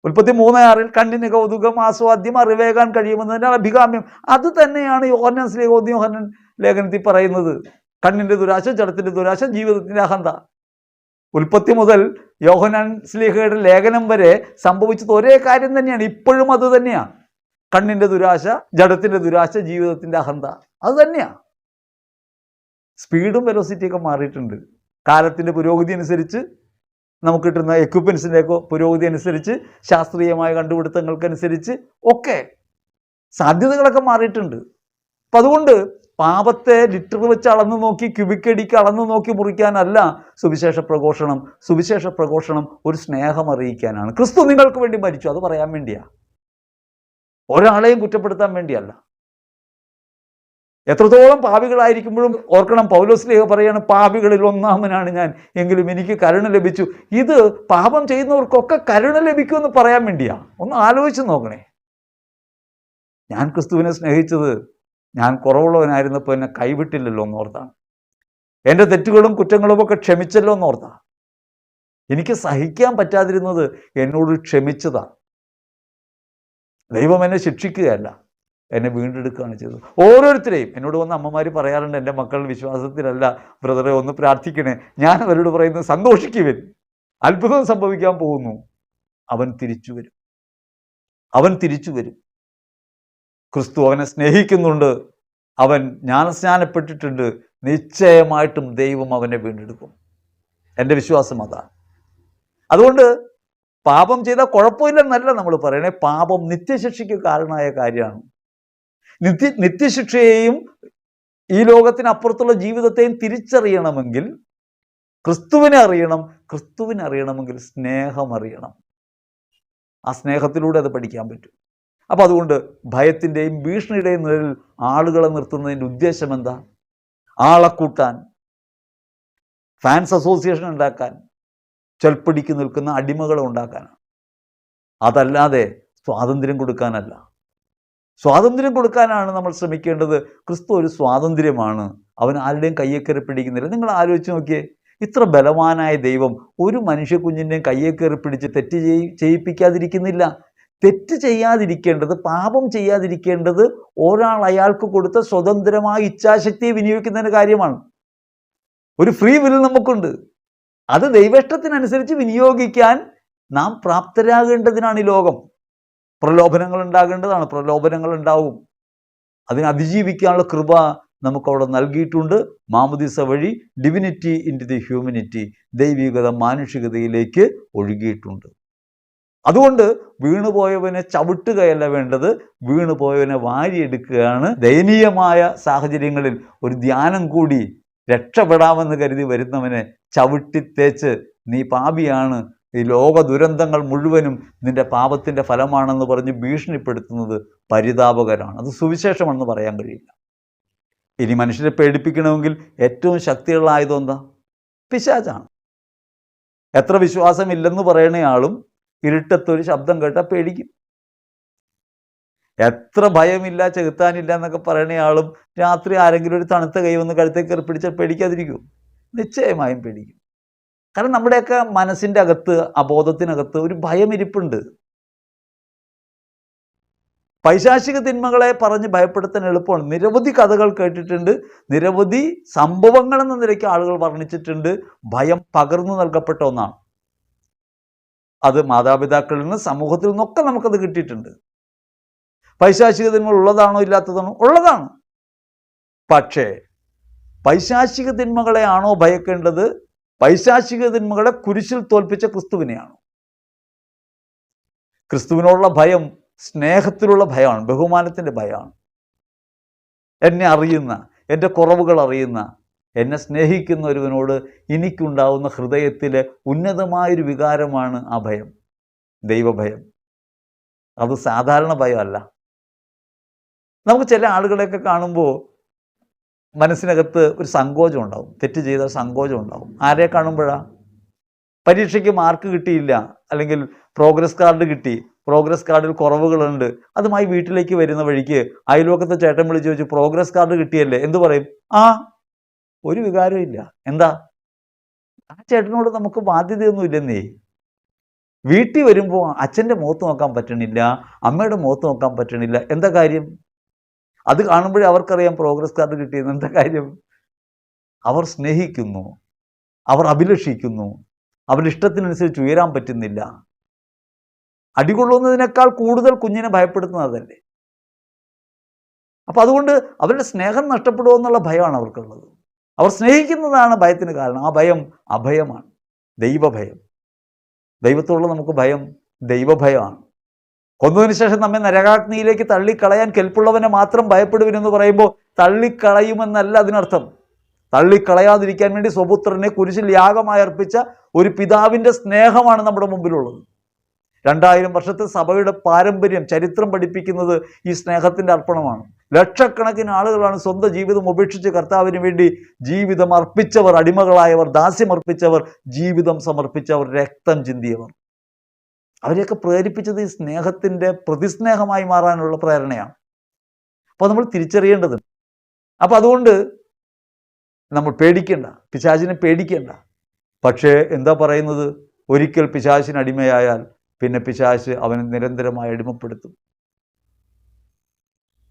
ഉൽപ്പത്തി 3:6 കണ്ണിന് കൗതുകം, ആസ്വാദ്യം, അറിവേകാൻ കഴിയുമെന്നതിനാൽ അഭികാമ്യം. അത് തന്നെയാണ് യോഹന്നാൻ ലേഖനത്തിൽ പറയുന്നത്. കണ്ണിന്റെ ദുരാശ, ജഡത്തിന്റെ ദുരാശ, ജീവിതത്തിന്റെ അഹന്ത. ഉൽപ്പത്തി മുതൽ യോഹന്നാൻ ശ്ലീഹയുടെ ലേഖനം വരെ സംഭവിച്ചത് ഒരേ കാര്യം തന്നെയാണ്, ഇപ്പോഴും അത് തന്നെയാണ്. കണ്ണിന്റെ ദുരാശ, ജഡത്തിന്റെ ദുരാശ, ജീവിതത്തിന്റെ അഹന്ത, അത് തന്നെയാണ്. സ്പീഡും വെലോസിറ്റിയൊക്കെ മാറിയിട്ടുണ്ട്. കാലത്തിന്റെ പുരോഗതി അനുസരിച്ച്, നമുക്ക് കിട്ടുന്ന എക്യുപ്മെൻസിൻ്റെയൊക്കെ പുരോഗതി അനുസരിച്ച്, ശാസ്ത്രീയമായ കണ്ടുപിടുത്തങ്ങൾക്കനുസരിച്ച് ഒക്കെ സാധ്യതകളൊക്കെ മാറിയിട്ടുണ്ട്. അപ്പം അതുകൊണ്ട് പാപത്തെ ലിറ്റർ വെച്ച് അളന്നു നോക്കി, ക്യൂബിക്കടിക്ക് അളന്നു നോക്കി മുറിക്കാനല്ല സുവിശേഷ പ്രഘോഷണം. സുവിശേഷ പ്രഘോഷണം ഒരു സ്നേഹം അറിയിക്കാനാണ്. ക്രിസ്തു നിങ്ങൾക്ക് വേണ്ടി മരിച്ചു, അത് പറയാൻ വേണ്ടിയാ, ഒരാളെയും കുറ്റപ്പെടുത്താൻ വേണ്ടിയല്ല. എത്രത്തോളം പാപികളായിരിക്കുമ്പോഴും ഓർക്കണം, പൗലോസ്ലീഹ പറയാണ്, പാപികളിൽ ഒന്നാമനാണ് ഞാൻ, എങ്കിലും എനിക്ക് കരുണ ലഭിച്ചു. ഇത് പാപം ചെയ്യുന്നവർക്കൊക്കെ കരുണ ലഭിക്കുമെന്ന് പറയാൻ വേണ്ടിയാ. ഒന്ന് ആലോചിച്ച് നോക്കണേ. ഞാൻ ക്രിസ്തുവിനെ സ്നേഹിച്ചത് ഞാൻ കുറവുള്ളവനായിരുന്നപ്പോൾ എന്നെ കൈവിട്ടില്ലല്ലോ എന്നോർത്താണ്. എൻ്റെ തെറ്റുകളും കുറ്റങ്ങളും ഒക്കെ ക്ഷമിച്ചല്ലോ എന്നോർത്താണ്. എനിക്ക് സഹിക്കാൻ പറ്റാതിരുന്നത് എന്നോട് ക്ഷമിച്ചതാണ്. ദൈവം എന്നെ ശിക്ഷിക്കുകയല്ല, എന്നെ വീണ്ടെടുക്കുകയാണ് ചെയ്തത്. ഓരോരുത്തരെയും എന്നോട് വന്ന അമ്മമാർ പറയാറുണ്ട്, എൻ്റെ മക്കൾ വിശ്വാസത്തിലല്ല ബ്രദറെ, ഒന്ന് പ്രാർത്ഥിക്കണേ. ഞാൻ അവരോട് പറയുന്നത്, സന്തോഷിക്കുവൻ, അത്ഭുതം സംഭവിക്കാൻ പോകുന്നു. അവൻ തിരിച്ചു വരും, അവൻ തിരിച്ചു വരും. ക്രിസ്തു അവനെ സ്നേഹിക്കുന്നുണ്ട്, അവൻ ജ്ഞാനസ്നാനപ്പെട്ടിട്ടുണ്ട്. നിശ്ചയമായിട്ടും ദൈവം അവനെ വീണ്ടെടുക്കും. എൻ്റെ വിശ്വാസം അതാണ്. അതുകൊണ്ട് പാപം ചെയ്താൽ കുഴപ്പമില്ലെന്നല്ല നമ്മൾ പറയണേ, പാപം നിത്യശിക്ഷയ്ക്ക് കാരണമായ കാര്യമാണ്. നിത്യശിക്ഷയെയും ഈ ലോകത്തിനപ്പുറത്തുള്ള ജീവിതത്തെയും തിരിച്ചറിയണമെങ്കിൽ ക്രിസ്തുവിനെ അറിയണം. ക്രിസ്തുവിനെ അറിയണമെങ്കിൽ സ്നേഹം അറിയണം. ആ സ്നേഹത്തിലൂടെ അത് പഠിക്കാൻ പറ്റും. അപ്പം അതുകൊണ്ട് ഭയത്തിൻ്റെയും ഭീഷണിയുടെയും നിഴലിൽ ആളുകളെ നിർത്തുന്നതിൻ്റെ ഉദ്ദേശം എന്താ? ആളെ കൂട്ടാൻ, ഫാൻസ് അസോസിയേഷൻ ഉണ്ടാക്കാൻ, ചൊൽപ്പടിക്ക് നിൽക്കുന്ന അടിമകളെ ഉണ്ടാക്കാനാണ്. അതല്ലാതെ സ്വാതന്ത്ര്യം കൊടുക്കാനല്ല. സ്വാതന്ത്ര്യം കൊടുക്കാനാണ് നമ്മൾ ശ്രമിക്കേണ്ടത്. ക്രിസ്തു ഒരു സ്വാതന്ത്ര്യമാണ്, അവൻ ആരുടെയും കയ്യേക്കറി പിടിക്കുന്നില്ല. നിങ്ങൾ ആലോചിച്ച് നോക്കിയേ, ഇത്ര ബലവാനായ ദൈവം ഒരു മനുഷ്യ കുഞ്ഞിൻ്റെയും കയ്യേക്കറി പിടിച്ച് തെറ്റ് ചെയ്യിപ്പിക്കാതിരിക്കുന്നില്ല. തെറ്റ് ചെയ്യാതിരിക്കേണ്ടത്, പാപം ചെയ്യാതിരിക്കേണ്ടത് ഒരാൾ അയാൾക്ക് കൊടുത്ത സ്വതന്ത്രമായ ഇച്ഛാശക്തിയെ വിനിയോഗിക്കുന്നതിന് കാര്യമാണ്. ഒരു ഫ്രീ വിൽ നമുക്കുണ്ട്. അത് ദൈവേഷ്ടത്തിനനുസരിച്ച് വിനിയോഗിക്കാൻ നാം പ്രാപ്തരാകേണ്ടതിനാണ് ഈ ലോകം. പ്രലോഭനങ്ങൾ ഉണ്ടാകേണ്ടതാണ്, പ്രലോഭനങ്ങൾ ഉണ്ടാവും. അതിനെ അതിജീവിക്കാനുള്ള കൃപ നമുക്കവിടെ നൽകിയിട്ടുണ്ട്. മാമോദീസ വഴി ഡിവിനിറ്റി ഇൻറ്റു ദി ഹ്യൂമനിറ്റി, ദൈവികത മാനുഷികതയിലേക്ക് ഒഴുകിയിട്ടുണ്ട്. അതുകൊണ്ട് വീണുപോയവനെ ചവിട്ടുകയല്ല വേണ്ടത്, വീണുപോയവനെ വാരിയെടുക്കുകയാണ്. ദയനീയമായ സാഹചര്യങ്ങളിൽ ഒരു ധ്യാനം കൂടി രക്ഷപ്പെടാമെന്ന് കരുതി വരുന്നവനെ ചവിട്ടിത്തേച്ച്, നീ പാപിയാണ്, ഈ ലോക ദുരന്തങ്ങൾ മുഴുവനും നിന്റെ പാപത്തിൻ്റെ ഫലമാണെന്ന് പറഞ്ഞ് ഭീഷണിപ്പെടുത്തുന്നത് പരിതാപകരമാണ്. അത് സുവിശേഷമാണെന്ന് പറയാൻ കഴിയില്ല. ഇനി മനുഷ്യരെ പേടിപ്പിക്കണമെങ്കിൽ ഏറ്റവും ശക്തിയുള്ള ആയുധം എന്താ? പിശാചാണ്. എത്ര വിശ്വാസമില്ലെന്ന് പറയണയാളും ഇരുട്ടത്തൊരു ശബ്ദം കേട്ടാൽ പേടിക്കും. എത്ര ഭയമില്ല, ചെകുത്താനില്ല എന്നൊക്കെ പറയണയാളും രാത്രി ആരെങ്കിലും ഒരു തണുത്ത കൈ വന്ന് കഴുത്തേക്ക് കയറി പിടിച്ചാൽ പേടിക്കാതിരിക്കും? നിശ്ചയമായും പേടിക്കും. കാരണം നമ്മുടെയൊക്കെ മനസ്സിൻ്റെ അകത്ത്, അബോധത്തിനകത്ത് ഒരു ഭയമിരിപ്പുണ്ട്. പൈശാചിക തിന്മകളെ പറഞ്ഞ് ഭയപ്പെടുത്താൻ എളുപ്പമാണ്. നിരവധി കഥകൾ കേട്ടിട്ടുണ്ട്, നിരവധി സംഭവങ്ങൾ എന്ന നിലയ്ക്ക് ആളുകൾ വർണ്ണിച്ചിട്ടുണ്ട്. ഭയം പകർന്നു നൽകപ്പെട്ട ഒന്നാണ്. അത് മാതാപിതാക്കളിൽ നിന്ന്, സമൂഹത്തിൽ നിന്നൊക്കെ നമുക്കത് കിട്ടിയിട്ടുണ്ട്. പൈശാചിക തിന്മകൾ ഉള്ളതാണോ ഇല്ലാത്തതാണോ? ഉള്ളതാണ്. പക്ഷേ പൈശാചിക തിന്മകളെ ആണോ ഭയക്കേണ്ടത്? പൈശാചിക തിന്മകളെ കുരിശിൽ തോൽപ്പിച്ച ക്രിസ്തുവിനെയാണ്. ക്രിസ്തുവിനോടുള്ള ഭയം സ്നേഹത്തിലുള്ള ഭയമാണ്, ബഹുമാനത്തിൻ്റെ ഭയമാണ്. എന്നെ അറിയുന്ന, എൻ്റെ കുറവുകൾ അറിയുന്ന, എന്നെ സ്നേഹിക്കുന്ന ഒരുവനോട് എനിക്കുണ്ടാവുന്ന ഹൃദയത്തിലെ ഉന്നതമായൊരു വികാരമാണ് ആ ഭയം, ദൈവഭയം. അത് സാധാരണ ഭയമല്ല. നമുക്ക് ചില ആളുകളെയൊക്കെ കാണുമ്പോൾ മനസ്സിനകത്ത് ഒരു സങ്കോചം ഉണ്ടാവും, തെറ്റ് ചെയ്താൽ സങ്കോചം ഉണ്ടാവും. ആരെ കാണുമ്പോഴാണ്? പരീക്ഷയ്ക്ക് മാർക്ക് കിട്ടിയില്ല, അല്ലെങ്കിൽ പ്രോഗ്രസ് കാർഡ് കിട്ടി, പ്രോഗ്രസ് കാർഡിൽ കുറവുകളുണ്ട്, അതുമായി വീട്ടിലേക്ക് വരുന്ന വഴിക്ക് അയൽവക്കത്തെ ചേട്ടൻ വിളിച്ച് ചോദിച്ചു, പ്രോഗ്രസ് കാർഡ് കിട്ടിയല്ലേ? എന്തു പറയും? ആ, ഒരു വികാരവും ഇല്ല. എന്താ? ആ ചേട്ടനോട് നമുക്ക് ബാധ്യതയൊന്നും ഇല്ലെന്നേ. വീട്ടിൽ വരുമ്പോൾ അച്ഛൻ്റെ മുഖത്ത് നോക്കാൻ പറ്റണില്ല, അമ്മയുടെ മുഖത്ത് നോക്കാൻ പറ്റണില്ല. എന്താ കാര്യം? അത് കാണുമ്പോഴേ അവർക്കറിയാം പ്രോഗ്രസ് കാർഡ് കിട്ടിയെന്ന്. എന്താ കാര്യം? അവർ സ്നേഹിക്കുന്നു, അവർ അഭിലഷിക്കുന്നു, അവരുടെ ഇഷ്ടത്തിനനുസരിച്ച് ഉയരാൻ പറ്റുന്നില്ല. അടികൊള്ളുന്നതിനേക്കാൾ കൂടുതൽ കുഞ്ഞിനെ ഭയപ്പെടുത്തുന്നതല്ലേ. അപ്പം അതുകൊണ്ട് അവരുടെ സ്നേഹം നഷ്ടപ്പെടുമോ എന്നുള്ള ഭയമാണ് അവർക്കുള്ളത്. അവർ സ്നേഹിക്കുന്നതാണ് ഭയത്തിന് കാരണം. ആ ഭയം അഭയമാണ്, ദൈവഭയം. ദൈവത്തോടുള്ള നമുക്ക് ഭയം ദൈവഭയമാണ്. കൊന്നതിന് ശേഷം നമ്മെ നരകാഗ്നിയിലേക്ക് തള്ളിക്കളയാൻ കെൽപ്പുള്ളവനെ മാത്രം ഭയപ്പെടുവിനെന്ന് പറയുമ്പോൾ തള്ളിക്കളയുമെന്നല്ല അതിനർത്ഥം. തള്ളിക്കളയാതിരിക്കാൻ വേണ്ടി സ്വപുത്രനെ കുരിശിൽ യാഗമായി അർപ്പിച്ച ഒരു പിതാവിൻ്റെ സ്നേഹമാണ് നമ്മുടെ മുമ്പിലുള്ളത്. 2000 വർഷത്തെ സഭയുടെ പാരമ്പര്യം, ചരിത്രം പഠിപ്പിക്കുന്നത് ഈ സ്നേഹത്തിൻ്റെ അർപ്പണമാണ്. ലക്ഷക്കണക്കിന് ആളുകളാണ് സ്വന്തം ജീവിതം ഉപേക്ഷിച്ച് കർത്താവിന് വേണ്ടി ജീവിതം അർപ്പിച്ചവർ, അടിമകളായവർ, ദാസ്യമർപ്പിച്ചവർ, ജീവിതം സമർപ്പിച്ചവർ, രക്തം ചിന്തിയവർ. അവരെയൊക്കെ പ്രേരിപ്പിച്ചത് ഈ സ്നേഹത്തിൻ്റെ പ്രതിസ്നേഹമായി മാറാനുള്ള പ്രേരണയാണ്. അപ്പോൾ നമ്മൾ തിരിച്ചറിയേണ്ടതുണ്ട്. അപ്പോൾ അതുകൊണ്ട് നമ്മൾ പേടിക്കേണ്ട, പിശാചിനെ പേടിക്കേണ്ട. പക്ഷേ എന്താ പറയുന്നത്? ഒരിക്കൽ പിശാചിന് അടിമയായാൽ പിന്നെ പിശാച് അവനെ നിരന്തരമായി അടിമപ്പെടുത്തും.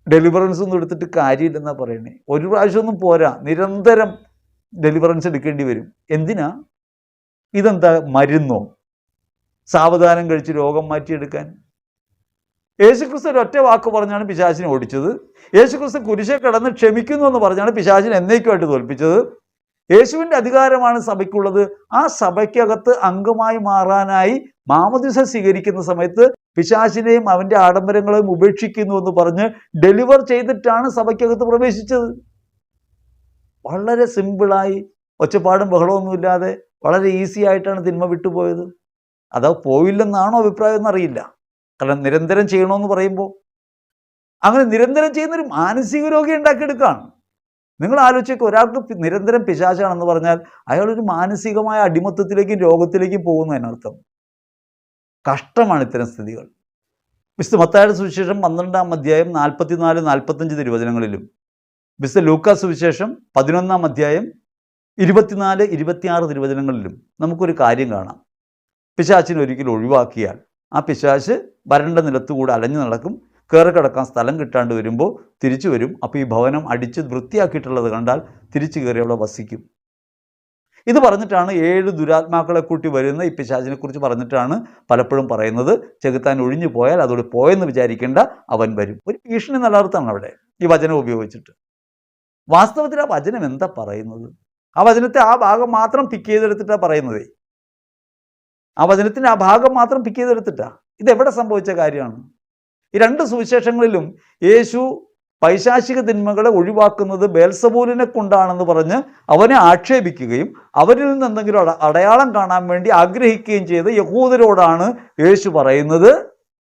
ഡെലിവറൻസ് ഒന്നും എടുത്തിട്ട് കാര്യമില്ലെന്നാ പറയണേ. ഒരു പ്രാവശ്യമൊന്നും പോരാ, നിരന്തരം ഡെലിവറൻസ് എടുക്കേണ്ടി വരും. എന്തിനാ? ഇതെന്താ മരുന്നോ? സാവധാനം കഴിച്ച് രോഗം മാറ്റിയെടുക്കാൻ. യേശുക്രിസ്തു ഒരൊറ്റ വാക്ക് പറഞ്ഞാണ് പിശാചിനെ ഓടിച്ചത്. യേശുക്രിസ്തു കുരിശെ കിടന്ന് ക്ഷമിക്കുന്നു എന്ന് പറഞ്ഞാണ് പിശാചിനെ എന്നേക്കുമായിട്ട് തോൽപ്പിച്ചത്. യേശുവിൻ്റെ അധികാരമാണ് സഭയ്ക്കുള്ളത്. ആ സഭയ്ക്കകത്ത് അംഗമായി മാറാനായി മാമോദീസ സ്വീകരിക്കുന്ന സമയത്ത് പിശാചിനെയും അവൻ്റെ ആഡംബരങ്ങളെയും ഉപേക്ഷിക്കുന്നു എന്ന് പറഞ്ഞ് ഡെലിവർ ചെയ്തിട്ടാണ് സഭയ്ക്കകത്ത് പ്രവേശിച്ചത്. വളരെ സിമ്പിളായി, ഒച്ചപ്പാടും ബഹളമൊന്നുമില്ലാതെ വളരെ ഈസി ആയിട്ടാണ് തിന്മ വിട്ടുപോയത്. അതോ പോയില്ലെന്നാണോ അഭിപ്രായം എന്നറിയില്ല. കാരണം നിരന്തരം ചെയ്യണമെന്ന് പറയുമ്പോൾ അങ്ങനെ നിരന്തരം ചെയ്യുന്നൊരു മാനസിക രോഗി ഉണ്ടാക്കിയെടുക്കുകയാണ്. നിങ്ങൾ ആലോചിച്ചേക്ക്, ഒരാൾക്ക് നിരന്തരം പിശാചാണെന്ന് പറഞ്ഞാൽ അയാളൊരു മാനസികമായ അടിമത്തത്തിലേക്കും രോഗത്തിലേക്കും പോകുന്നു എന്നർത്ഥം. കഷ്ടമാണ് ഇത്തരം സ്ഥിതികൾ. വിശുദ്ധ മത്തായിയുടെ സുവിശേഷം 12-ാം അധ്യായം 44-45 തിരുവചനങ്ങളിലും, വിശുദ്ധ ലൂക്കാ സുവിശേഷം 11-ാം അധ്യായം 24-26 തിരുവചനങ്ങളിലും നമുക്കൊരു കാര്യം കാണാം. പിശാചിനെ ഒരിക്കലും ഒഴിവാക്കിയാൽ ആ പിശാച് വരണ്ട നിലത്തുകൂടെ അലഞ്ഞു നടക്കും. കയറി കിടക്കാൻ സ്ഥലം കിട്ടാണ്ട് വരുമ്പോൾ തിരിച്ചു വരും. അപ്പോൾ ഈ ഭവനം അടിച്ച് വൃത്തിയാക്കിയിട്ടുള്ളത് കണ്ടാൽ തിരിച്ചു കയറി അവിടെ വസിക്കും. ഇത് പറഞ്ഞിട്ടാണ് 7 ദുരാത്മാക്കളെ കൂട്ടി വരുന്ന ഈ പിശാചിനെ കുറിച്ച് പറഞ്ഞിട്ടാണ് പലപ്പോഴും പറയുന്നത്, ചെകുത്താൻ ഒഴിഞ്ഞു പോയാൽ അതോടെ പോയെന്ന് വിചാരിക്കേണ്ട, അവൻ വരും. ഒരു ഭീഷണി നിലനിർത്താണ് അവിടെ ഈ വചനം ഉപയോഗിച്ചിട്ട്. വാസ്തവത്തിൽ ആ വചനം എന്താ പറയുന്നത്? ആ വചനത്തെ ആ ഭാഗം മാത്രം പിക്ക് ചെയ്തെടുത്തിട്ടാണ് പറയുന്നത്. ആ വചനത്തിൻ്റെ ആ ഭാഗം മാത്രം പിക്ക് ചെയ്തെടുത്തിട്ടാ. ഇതെവിടെ സംഭവിച്ച കാര്യമാണ്? ഈ 2 സുവിശേഷങ്ങളിലും യേശു പൈശാചിക തിന്മകളെ ഒഴിവാക്കുന്നത് ബേൽസബൂലിനെ കൊണ്ടാണെന്ന് പറഞ്ഞ് അവനെ ആക്ഷേപിക്കുകയും അവരിൽ നിന്ന് എന്തെങ്കിലും അടയാളം കാണാൻ വേണ്ടി ആഗ്രഹിക്കുകയും ചെയ്ത് യഹൂദരോടാണ് യേശു പറയുന്നത്,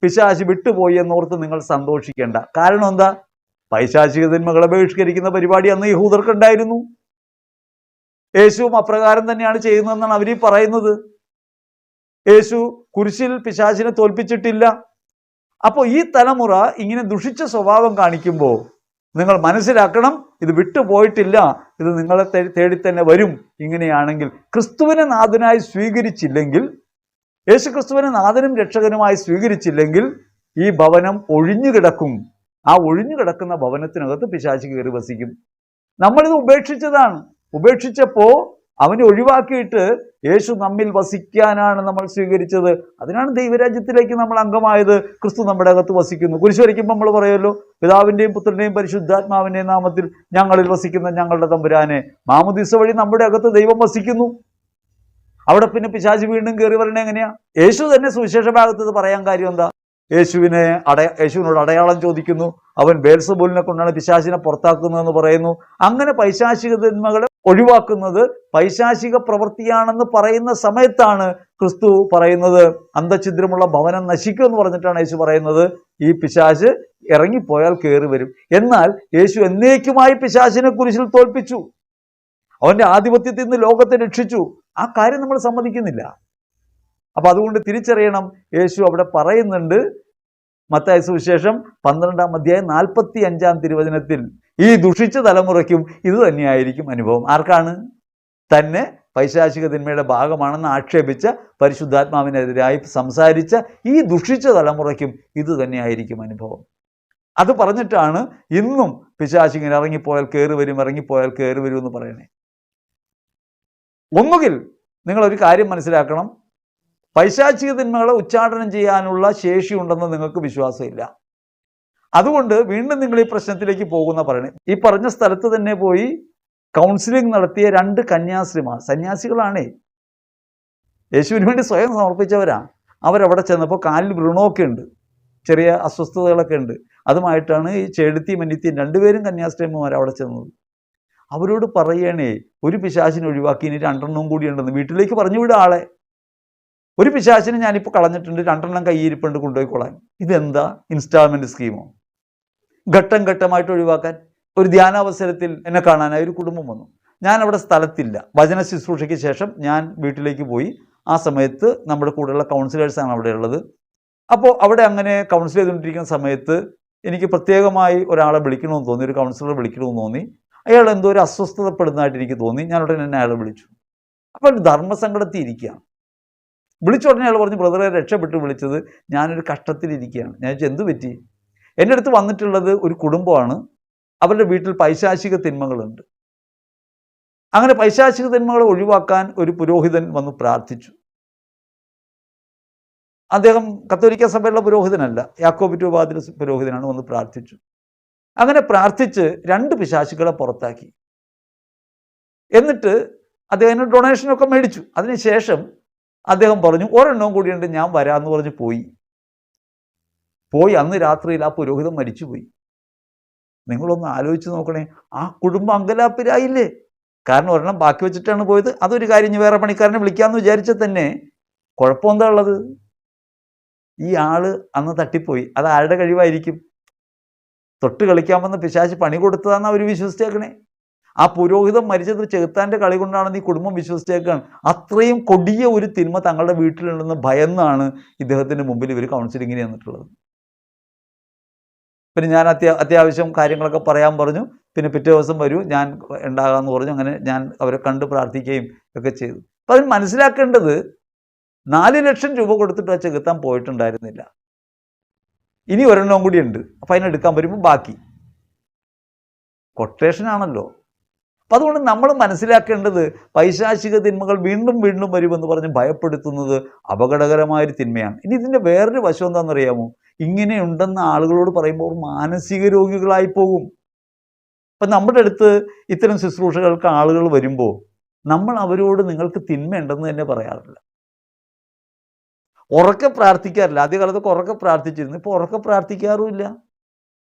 പിശാച് വിട്ടുപോയി എന്നോർത്ത് നിങ്ങൾ സന്തോഷിക്കേണ്ട. കാരണം എന്താ? പൈശാചിക തിന്മകളെ ബഹിഷ്കരിക്കുന്ന പരിപാടി അന്ന് യഹൂദർക്കുണ്ടായിരുന്നു. യേശുവും അപ്രകാരം തന്നെയാണ് ചെയ്യുന്നതെന്നാണ് അവർ പറയുന്നത്. യേശു കുരിശിൽ പിശാചിനെ തോൽപ്പിച്ചിട്ടില്ല. അപ്പോൾ ഈ തലമുറ ഇങ്ങനെ ദുഷിച്ച സ്വഭാവം കാണിക്കുമ്പോൾ നിങ്ങൾ മനസ്സിലാക്കണം, ഇത് വിട്ടുപോയിട്ടില്ല, ഇത് നിങ്ങളെ തേടി തന്നെ വരും. ഇങ്ങനെയാണെങ്കിൽ ക്രിസ്തുവിനെ നാഥനായി സ്വീകരിച്ചില്ലെങ്കിൽ, യേശു ക്രിസ്തുവിനെ നാഥനും രക്ഷകനുമായി സ്വീകരിച്ചില്ലെങ്കിൽ ഈ ഭവനം ഒഴിഞ്ഞു കിടക്കും. ആ ഒഴിഞ്ഞു കിടക്കുന്ന ഭവനത്തിനകത്ത് പിശാച് കയറി വസിക്കും. നമ്മളിത് ഉപേക്ഷിച്ചതാണ്. ഉപേക്ഷിച്ചപ്പോൾ അവനെ ഒഴിവാക്കിയിട്ട് യേശു നമ്മിൽ വസിക്കാനാണ് നമ്മൾ സ്വീകരിച്ചത്. അതിനാണ് ദൈവരാജ്യത്തിലേക്ക് നമ്മൾ അംഗമായത്. ക്രിസ്തു നമ്മുടെ അകത്ത് വസിക്കുന്നു. കുരിശ് വരയ്ക്കുമ്പോൾ നമ്മൾ പറയുമല്ലോ, പിതാവിൻ്റെയും പുത്രൻ്റെയും പരിശുദ്ധാത്മാവിൻ്റെയും നാമത്തിൽ ഞങ്ങളിൽ വസിക്കുന്ന ഞങ്ങളുടെ തമ്പുരാനെ. മാമോദീസ വഴി നമ്മുടെ അകത്ത് ദൈവം വസിക്കുന്നു. അവിടെ പിന്നെ പിശാച് വീണ്ടും കയറി വരണേ എങ്ങനെയാ? യേശു തന്നെ സുവിശേഷ ഭാഗത്ത് പറയാൻ കാര്യം എന്താ? യേശുവിനോട് അടയാളം ചോദിക്കുന്നു. അവൻ ബേൽസബൂലിനെ കൊണ്ടാണ് പിശാചിനെ പുറത്താക്കുന്നതെന്ന് പറയുന്നു. അങ്ങനെ പൈശാചിക തിന്മകളെ ഒഴിവാക്കുന്നത് പൈശാചിക പ്രവൃത്തിയാണെന്ന് പറയുന്ന സമയത്താണ് ക്രിസ്തു പറയുന്നത്, അന്തഛിദ്രമുള്ള ഭവനം നശിക്കും എന്ന് പറഞ്ഞിട്ടാണ് യേശു പറയുന്നത്, ഈ പിശാച് ഇറങ്ങിപ്പോയാൽ കയറി വരും. എന്നാൽ യേശു എന്നേക്കുമായി പിശാചിനെ കുരിശിൽ തോൽപ്പിച്ചു, അവന്റെ ആധിപത്യത്തിൽ നിന്ന് ലോകത്തെ രക്ഷിച്ചു. ആ കാര്യം നമ്മൾ സമ്മതിക്കുന്നില്ല. അപ്പൊ അതുകൊണ്ട് തിരിച്ചറിയണം, യേശു അവിടെ പറയുന്നുണ്ട്, മത്തായി സുവിശേഷം 12-ാം അധ്യായം 45-ാം തിരുവചനത്തിൽ, ഈ ദുഷിച്ച തലമുറയ്ക്കും ഇത് തന്നെയായിരിക്കും അനുഭവം. ആർക്കാണ്? തന്നെ പൈശാചിക തിന്മയുടെ ഭാഗമാണെന്ന് ആക്ഷേപിച്ച, പരിശുദ്ധാത്മാവിനെതിരായി സംസാരിച്ച ഈ ദുഷിച്ച തലമുറയ്ക്കും ഇത് തന്നെയായിരിക്കും അനുഭവം. അത് പറഞ്ഞിട്ടാണ് ഇന്നും പിശാചിങ്ങനെ ഇറങ്ങിപ്പോയാൽ കയറി വരും, ഇറങ്ങിപ്പോയാൽ കയറി വരും എന്ന് പറയണേ. ഒന്നുകിൽ നിങ്ങളൊരു കാര്യം മനസ്സിലാക്കണം, പൈശാചിക തിന്മകളെ ഉച്ചാടനം ചെയ്യാനുള്ള ശേഷി ഉണ്ടെന്ന് നിങ്ങൾക്ക് വിശ്വാസമില്ല. അതുകൊണ്ട് വീണ്ടും നിങ്ങൾ ഈ പ്രശ്നത്തിലേക്ക് പോകുന്ന പറയണേ. ഈ പറഞ്ഞ സ്ഥലത്ത് തന്നെ പോയി കൗൺസിലിംഗ് നടത്തിയ 2 കന്യാസ്ത്രീമാർ, സന്യാസികളാണേ, യേശുവിന് വേണ്ടി സ്വയം സമർപ്പിച്ചവരാ. അവരവിടെ ചെന്നപ്പോൾ കാലിൽ വ്രണമൊക്കെ ഉണ്ട്, ചെറിയ അസ്വസ്ഥതകളൊക്കെ ഉണ്ട്. അതുമായിട്ടാണ് ഈ ചേടുത്തി മന്നിത്തിയും 2 പേരും കന്യാസ്ത്രീമാർ അവിടെ ചെന്നത്. അവരോട് പറയണേ, ഒരു പിശാചിനെ ഒഴിവാക്കി ഇനി 2 കൂടി ഉണ്ടെന്ന്. വീട്ടിലേക്ക് പറഞ്ഞു വിടുക ആളെ. ഒരു പിശാചിനെ ഞാനിപ്പോൾ കളഞ്ഞിട്ടുണ്ട്, 2 കയ്യിരിപ്പുണ്ട്, കൊണ്ടുപോയിക്കൊള്ളാൻ. ഇതെന്താ ഇൻസ്റ്റാൾമെന്റ് സ്കീമോ? ഘട്ടം ഘട്ടമായിട്ട് ഒഴിവാക്കാൻ. ഒരു ധ്യാനാവസരത്തിൽ എന്നെ കാണാനായി ഒരു കുടുംബം വന്നു. ഞാൻ അവിടെ സ്ഥലത്തില്ല. വചന ശുശ്രൂഷയ്ക്ക് ശേഷം ഞാൻ വീട്ടിലേക്ക് പോയി. ആ സമയത്ത് നമ്മുടെ കൂടെയുള്ള കൗൺസിലേഴ്സാണ് അവിടെ ഉള്ളത്. അപ്പോൾ അവിടെ അങ്ങനെ കൗൺസിൽ ചെയ്തുകൊണ്ടിരിക്കുന്ന സമയത്ത് എനിക്ക് പ്രത്യേകമായി ഒരാളെ വിളിക്കണമെന്ന് തോന്നി, ഒരു കൗൺസിലറെ വിളിക്കണമെന്ന് തോന്നി. അയാൾ എന്തോ ഒരു അസ്വസ്ഥതപ്പെടുന്നതായിട്ട് എനിക്ക് തോന്നി. ഞാൻ ഉടനെ തന്നെ അയാളെ വിളിച്ചു. അപ്പോൾ ധർമ്മസങ്കടത്തിൽ ഇരിക്കുകയാണ്. വിളിച്ച ഉടനെ അയാൾ പറഞ്ഞു, ബ്രദറെ രക്ഷപ്പെട്ട് വിളിച്ചത്, ഞാനൊരു കഷ്ടത്തിലിരിക്കുകയാണ്. ഞാൻ ചോദിച്ചു, എന്ത് പറ്റി? എൻ്റെ അടുത്ത് വന്നിട്ടുള്ളത് ഒരു കുടുംബമാണ്, അവരുടെ വീട്ടിൽ പൈശാചിക തിന്മകളുണ്ട്. അങ്ങനെ പൈശാചിക തിന്മകളെ ഒഴിവാക്കാൻ ഒരു പുരോഹിതൻ വന്ന് പ്രാർത്ഥിച്ചു. അദ്ദേഹം കത്തോലിക്ക സഭയുള്ള പുരോഹിതനല്ല, യാക്കോബിറ്റ് ഉപാധിയുടെ പുരോഹിതനാണ്. വന്ന് പ്രാർത്ഥിച്ചു. അങ്ങനെ പ്രാർത്ഥിച്ച് 2 പിശാചുക്കളെ പുറത്താക്കി. എന്നിട്ട് അദ്ദേഹം ഡൊണേഷനൊക്കെ മേടിച്ചു. അതിനുശേഷം അദ്ദേഹം പറഞ്ഞു, ഒരെണ്ണവും കൂടിയുണ്ട്, ഞാൻ വരാമെന്ന് പറഞ്ഞ് പോയി. അന്ന് രാത്രിയിൽ ആ പുരോഹിതൻ മരിച്ചുപോയി. നിങ്ങളൊന്ന് ആലോചിച്ച് നോക്കണേ, ആ കുടുംബം അങ്കലാപ്പിലായില്ലേ? കാരണം ഒരെണ്ണം ബാക്കി വെച്ചിട്ടാണ് പോയത്. അതൊരു കാര്യം, ഇനി വേറെ പണിക്കാരനെ വിളിക്കാമെന്ന് വിചാരിച്ചാൽ തന്നെ കുഴപ്പം എന്താ ഉള്ളത്? ഈ ആള് അന്ന് തട്ടിപ്പോയി. അത് ആരുടെ കഴിവായിരിക്കും? തൊട്ട് കളിക്കാമെന്ന് പിശാച് പണി കൊടുത്തതാണെന്ന് അവർ വിശ്വസിച്ചേക്കണേ. ആ പുരോഹിതൻ മരിച്ചത് ചെകുത്താൻ്റെ കളി കൊണ്ടാണെന്ന് ഈ കുടുംബം വിശ്വസിച്ചേക്കാണ്. അത്രയും കൊടിയ ഒരു തിന്മ തങ്ങളുടെ വീട്ടിലുണ്ടെന്ന് ഭയന്നാണ് ഇദ്ദേഹത്തിൻ്റെ മുമ്പിൽ ഇവർ കൗൺസിലിങ്ങിന് ചെന്നിട്ടുള്ളത്. പിന്നെ ഞാൻ അത്യാവശ്യം കാര്യങ്ങളൊക്കെ പറയാൻ പറഞ്ഞു. പിന്നെ പിറ്റേ ദിവസം വരൂ, ഞാൻ ഉണ്ടാകാമെന്ന് പറഞ്ഞു. അങ്ങനെ ഞാൻ അവരെ കണ്ട് പ്രാർത്ഥിക്കുകയും ഒക്കെ ചെയ്തു. അപ്പം അതിന് മനസ്സിലാക്കേണ്ടത്, 4 ലക്ഷം രൂപ കൊടുത്തിട്ട് ആ ചെകുത്താൻ പോയിട്ടുണ്ടായിരുന്നില്ല. ഇനി ഒരെണ്ണവും കൂടി ഉണ്ട്. അപ്പം അതിനെടുക്കാൻ വരുമ്പോൾ ബാക്കി കൊട്ടേഷനാണല്ലോ. അപ്പം അതുകൊണ്ട് നമ്മൾ മനസ്സിലാക്കേണ്ടത്, പൈശാചിക തിന്മകൾ വീണ്ടും വീണ്ടും വരുമെന്ന് പറഞ്ഞ് ഭയപ്പെടുത്തുന്നത് അപകടകരമായൊരു തിന്മയാണ്. ഇനി ഇതിൻ്റെ വേറൊരു വശം എന്താണെന്നറിയാമോ? ഇങ്ങനെയുണ്ടെന്ന് ആളുകളോട് പറയുമ്പോൾ മാനസിക രോഗികളായി പോകും. അപ്പം നമ്മുടെ അടുത്ത് ഇത്തരം ശുശ്രൂഷകൾക്ക് ആളുകൾ വരുമ്പോൾ നമ്മൾ അവരോട് നിങ്ങൾക്ക് തിന്മയുണ്ടെന്ന് തന്നെ പറയാറില്ല, ഉറക്കെ പ്രാർത്ഥിക്കാറില്ല. ആദ്യകാലത്തൊക്കെ ഉറക്കെ പ്രാർത്ഥിച്ചിരുന്നു, ഇപ്പോൾ ഉറക്കെ പ്രാർത്ഥിക്കാറുമില്ല.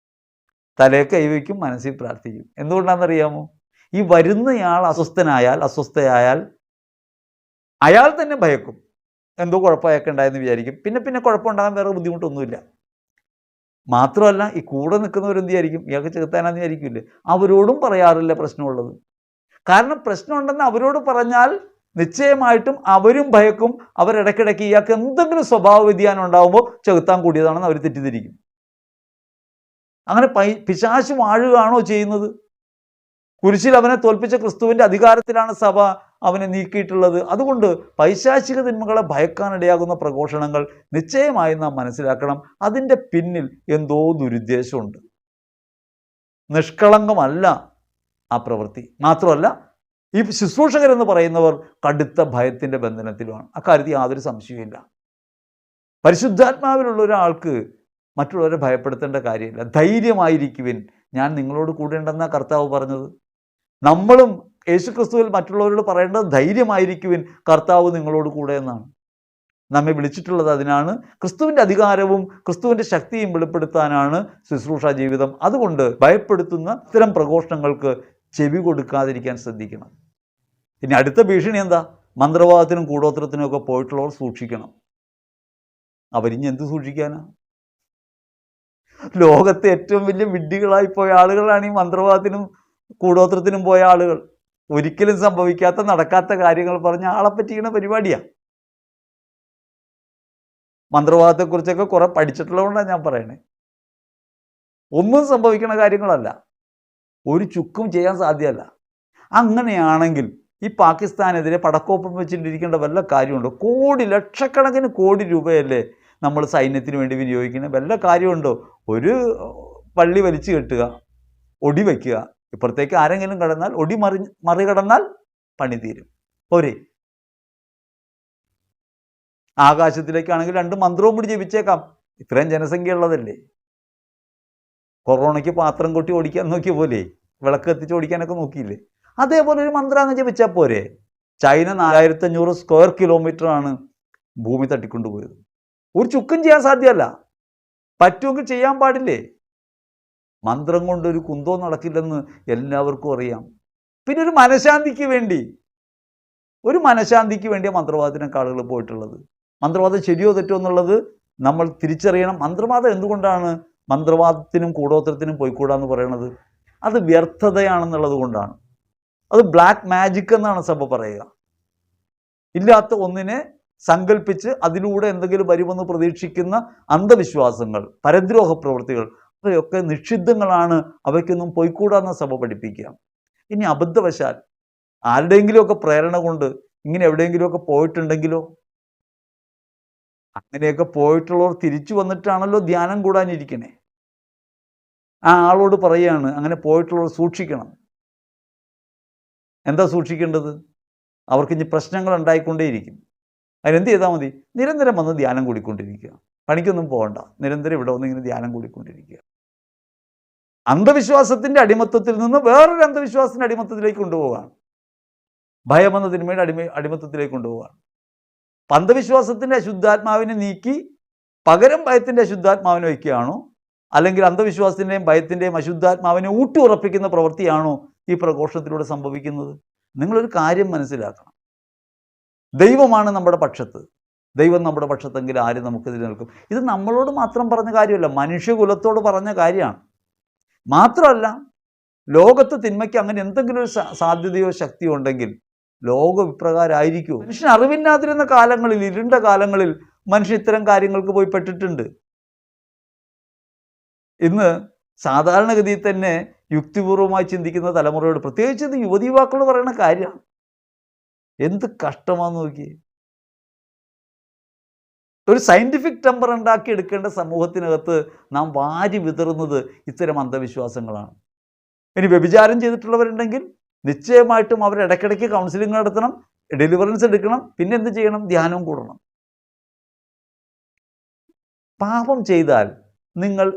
തലയെ കൈവയ്ക്കും, മനസ്സിൽ പ്രാർത്ഥിക്കും. എന്തുകൊണ്ടാണെന്നറിയാമോ? ഈ വരുന്നയാൾ അസ്വസ്ഥയായാൽ അയാൾ തന്നെ ഭയക്കും, എന്തോ കുഴപ്പമൊക്കെ ഉണ്ടായെന്ന് വിചാരിക്കും. പിന്നെ കുഴപ്പമുണ്ടാകാൻ വേറെ ബുദ്ധിമുട്ടൊന്നുമില്ല. മാത്രമല്ല, ഈ കൂടെ നിൽക്കുന്നവരെന്ത് വിചാരിക്കും? ഇയാൾക്ക് ചെറുത്താനാന്ന് വിചാരിക്കില്ലേ? അവരോടും പറയാറില്ല പ്രശ്നമുള്ളത്. കാരണം പ്രശ്നമുണ്ടെന്ന് അവരോട് പറഞ്ഞാൽ നിശ്ചയമായിട്ടും അവരും ഭയക്കും. അവരിടയ്ക്കിടയ്ക്ക് ഇയാൾക്ക് എന്തെങ്കിലും സ്വഭാവ വ്യതിയാനം ഉണ്ടാകുമ്പോൾ ചെകുത്താൻ കൂടിയതാണെന്ന് അവർ തെറ്റിദ്ധരിക്കും. അങ്ങനെ പിശാച് വാഴുകയാണോ ചെയ്യുന്നത്? കുരിശിൽ അവനെ തോൽപ്പിച്ച ക്രിസ്തുവിൻ്റെ അധികാരത്തിലാണ് സഭ അവനെ നീക്കിയിട്ടുള്ളത്. അതുകൊണ്ട് പൈശാചിക തിന്മകളെ ഭയക്കാനിടയാകുന്ന പ്രഘോഷണങ്ങൾ നിശ്ചയമായും നാം മനസ്സിലാക്കണം. അതിൻ്റെ പിന്നിൽ എന്തോ ദുരുദ്ദേശമുണ്ട്. നിഷ്കളങ്കമല്ല ആ പ്രവൃത്തി. മാത്രമല്ല, ഈ ശുശ്രൂഷകരെന്ന് പറയുന്നവർ കടുത്ത ഭയത്തിൻ്റെ ബന്ധനത്തിലുമാണ്. അക്കാര്യത്തിൽ യാതൊരു സംശയവുമില്ല. പരിശുദ്ധാത്മാവിലുള്ള ഒരാൾക്ക് മറ്റുള്ളവരെ ഭയപ്പെടുത്തേണ്ട കാര്യമില്ല. ധൈര്യമായിരിക്കുവിൻ, ഞാൻ നിങ്ങളോട് കൂടെ ഉണ്ടെന്നാണ് കർത്താവ് പറഞ്ഞത്. നമ്മളും യേശുക്രിസ്തുവിൽ മറ്റുള്ളവരോട് പറയേണ്ടത് ധൈര്യമായിരിക്കുവിൻ, കർത്താവ് നിങ്ങളോട് കൂടെ എന്നാണ്. നമ്മെ വിളിച്ചിട്ടുള്ളത് അതിനാണ്. ക്രിസ്തുവിൻ്റെ അധികാരവും ക്രിസ്തുവിൻ്റെ ശക്തിയും വെളിപ്പെടുത്താനാണ് ശുശ്രൂഷ ജീവിതം. അതുകൊണ്ട് ഭയപ്പെടുത്തുന്ന ഇത്തരം പ്രഘോഷണങ്ങൾക്ക് ചെവി കൊടുക്കാതിരിക്കാൻ ശ്രദ്ധിക്കണം. ഇനി അടുത്ത ഭീഷണി എന്താ? മന്ത്രവാദത്തിനും കൂടോത്രത്തിനും ഒക്കെ പോയിട്ടുള്ളവർ സൂക്ഷിക്കണം. അവരിഞ്ഞ് എന്ത് സൂക്ഷിക്കാനാ? ലോകത്തെ ഏറ്റവും വലിയ വിഡ്ഢികളായി പോയ ആളുകളാണ് ഈ മന്ത്രവാദത്തിനും കൂടോത്രത്തിനും പോയ ആളുകൾ. ഒരിക്കലും സംഭവിക്കാത്ത നടക്കാത്ത കാര്യങ്ങൾ പറഞ്ഞ ആളെ പറ്റിക്കുന്ന പരിപാടിയാണ്. മന്ത്രവാദത്തെക്കുറിച്ചൊക്കെ കുറെ പഠിച്ചിട്ടുള്ളതുകൊണ്ടാണ് ഞാൻ പറയണേ. ഒന്നും സംഭവിക്കുന്ന കാര്യങ്ങളല്ല, ഒരു ചുക്കും ചെയ്യാൻ സാധ്യമല്ല. അങ്ങനെയാണെങ്കിൽ ഈ പാകിസ്ഥാനെതിരെ പടക്കോപ്പം വെച്ചിട്ടിരിക്കേണ്ട വല്ല കാര്യമുണ്ടോ? ലക്ഷക്കണക്കിന് കോടി രൂപയല്ലേ നമ്മൾ സൈന്യത്തിന് വേണ്ടി വിനിയോഗിക്കുന്നത്. വല്ല കാര്യമുണ്ടോ? ഒരു പള്ളി വലിച്ചു കെട്ടുക, ഒടി വയ്ക്കുക, ഇപ്പുറത്തേക്ക് ആരെങ്കിലും കടന്നാൽ ഒടി മറികടന്നാൽ പണി തീരും. പോരെ? ആകാശത്തിലേക്കാണെങ്കിൽ 2 മന്ത്രവും കൂടി ജപിച്ചേക്കാം. ഇത്രയും ജനസംഖ്യ ഉള്ളതല്ലേ. കൊറോണയ്ക്ക് പാത്രം കൊട്ടി ഓടിക്കാൻ നോക്കിയ പോലെ, വിളക്ക് കത്തിച്ച് ഓടിക്കാനൊക്കെ നോക്കിയില്ലേ? അതേപോലെ ഒരു മന്ത്രം അങ്ങ് ജപിച്ചാൽ പോരെ? ചൈന 4500 സ്ക്വയർ കിലോമീറ്ററാണ് ഭൂമി തട്ടിക്കൊണ്ടുപോയത്. ഒരു ചുക്കും ചെയ്യാൻ സാധ്യമല്ല. പറ്റുമെങ്കിൽ ചെയ്യാൻ പാടില്ലേ? മന്ത്രം കൊണ്ടൊരു കുന്തവും നടക്കില്ലെന്ന് എല്ലാവർക്കും അറിയാം. പിന്നെ ഒരു മനഃശാന്തിക്ക് വേണ്ടി മന്ത്രവാദത്തിനൊക്കെ ആളുകൾ പോയിട്ടുള്ളത്. മന്ത്രവാദം ശരിയോ തെറ്റോ എന്നുള്ളത് നമ്മൾ തിരിച്ചറിയണം. മന്ത്രവാദം എന്തുകൊണ്ടാണ് മന്ത്രവാദത്തിനും കൂടോത്രത്തിനും പോയിക്കൂടാന്ന് പറയുന്നത്? അത് വ്യർത്ഥതയാണെന്നുള്ളത് കൊണ്ടാണ്. അത് ബ്ലാക്ക് മാജിക് എന്നാണ് സഭ പറയുക. ഇല്ലാത്ത ഒന്നിനെ സങ്കല്പിച്ച് അതിലൂടെ എന്തെങ്കിലും വരുമെന്ന് പ്രതീക്ഷിക്കുന്ന അന്ധവിശ്വാസങ്ങൾ, പരദ്രോഹ പ്രവൃത്തികൾ, അവയൊക്കെ നിഷിദ്ധങ്ങളാണ്. അവയ്ക്കൊന്നും പോയിക്കൂടാന്ന സഭ പഠിപ്പിക്കുക. ഇനി അബദ്ധവശാൽ ആരുടെയെങ്കിലുമൊക്കെ പ്രേരണ കൊണ്ട് ഇങ്ങനെ എവിടെയെങ്കിലുമൊക്കെ പോയിട്ടുണ്ടെങ്കിലോ? അങ്ങനെയൊക്കെ പോയിട്ടുള്ളവർ തിരിച്ചു വന്നിട്ടാണല്ലോ ധ്യാനം കൂടാനിരിക്കണേ. ആ ആളോട് പറയാണ് അങ്ങനെ പോയിട്ടുള്ളവർ സൂക്ഷിക്കണം. എന്താ സൂക്ഷിക്കേണ്ടത്? അവർക്ക് ഇനി പ്രശ്നങ്ങൾ ഉണ്ടായിക്കൊണ്ടേയിരിക്കും. അതിനെന്ത് ചെയ്താൽ മതി? നിരന്തരം വന്ന് ധ്യാനം കൂടിക്കൊണ്ടിരിക്കുക. പണിക്കൊന്നും പോകണ്ട, നിരന്തരം ഇവിടെ വന്ന് ഇങ്ങനെ ധ്യാനം കൂടിക്കൊണ്ടിരിക്കുക. അന്ധവിശ്വാസത്തിൻ്റെ അടിമത്തത്തിൽ നിന്ന് വേറൊരു അന്ധവിശ്വാസത്തിൻ്റെ അടിമത്തത്തിലേക്ക് കൊണ്ടുപോവുകയാണ്. ഭയം എന്ന തിന്മയുടെ അടിമത്തത്തിലേക്ക് കൊണ്ടുപോവുകയാണ്. അന്ധവിശ്വാസത്തിൻ്റെ അശുദ്ധാത്മാവിനെ നീക്കി പകരം ഭയത്തിൻ്റെ അശുദ്ധാത്മാവിനെ വയ്ക്കുകയാണോ? അല്ലെങ്കിൽ അന്ധവിശ്വാസത്തിൻ്റെയും ഭയത്തിൻ്റെയും അശുദ്ധാത്മാവിനെ ഊട്ടി ഉറപ്പിക്കുന്ന പ്രവൃത്തിയാണോ ഈ പ്രഘോഷത്തിലൂടെ സംഭവിക്കുന്നത്? നിങ്ങളൊരു കാര്യം മനസ്സിലാക്കണം. ദൈവമാണ് നമ്മുടെ പക്ഷത്ത്. ദൈവം നമ്മുടെ പക്ഷത്തെങ്കിൽ ആര് നമുക്കെതിരെ നിൽക്കും? ഇത് നമ്മളോട് മാത്രം പറഞ്ഞ കാര്യമല്ല, മനുഷ്യകുലത്തോട് പറഞ്ഞ കാര്യമാണ്. മാത്രമല്ല, ലോകത്ത് തിന്മയ്ക്ക് അങ്ങനെ എന്തെങ്കിലും ഒരു സാധ്യതയോ ശക്തിയോ ഉണ്ടെങ്കിൽ ലോകം ഇപ്രകാരമായിരിക്കുമോ? മനുഷ്യൻ അറിവില്ലാതിരുന്ന കാലങ്ങളിൽ, ഇരുണ്ട കാലങ്ങളിൽ മനുഷ്യൻ ഇത്തരം കാര്യങ്ങൾക്ക് പോയി പെട്ടിട്ടുണ്ട്. ഇന്ന് സാധാരണഗതിയിൽ തന്നെ യുക്തിപൂർവമായി ചിന്തിക്കുന്ന തലമുറയോട്, പ്രത്യേകിച്ച് ഇത് യുവതി യുവാക്കൾ പറയുന്ന കാര്യമാണ്. എന്ത് കഷ്ടമാണെന്ന് നോക്കിയേ. ഒരു സയൻറ്റിഫിക് ടെമ്പർ ഉണ്ടാക്കി എടുക്കേണ്ട സമൂഹത്തിനകത്ത് നാം വാരി വിതറുന്നത് ഇത്തരം അന്ധവിശ്വാസങ്ങളാണ്. ഇനി വ്യഭിചാരം ചെയ്തിട്ടുള്ളവരുണ്ടെങ്കിൽ നിശ്ചയമായിട്ടും അവർ ഇടയ്ക്കിടയ്ക്ക് കൗൺസിലിംഗ് നടത്തണം, ഡെലിവറൻസ് എടുക്കണം, പിന്നെ എന്ത് ചെയ്യണം? ധ്യാനവും കൂടണം. പാപം ചെയ്താൽ, നിങ്ങൾ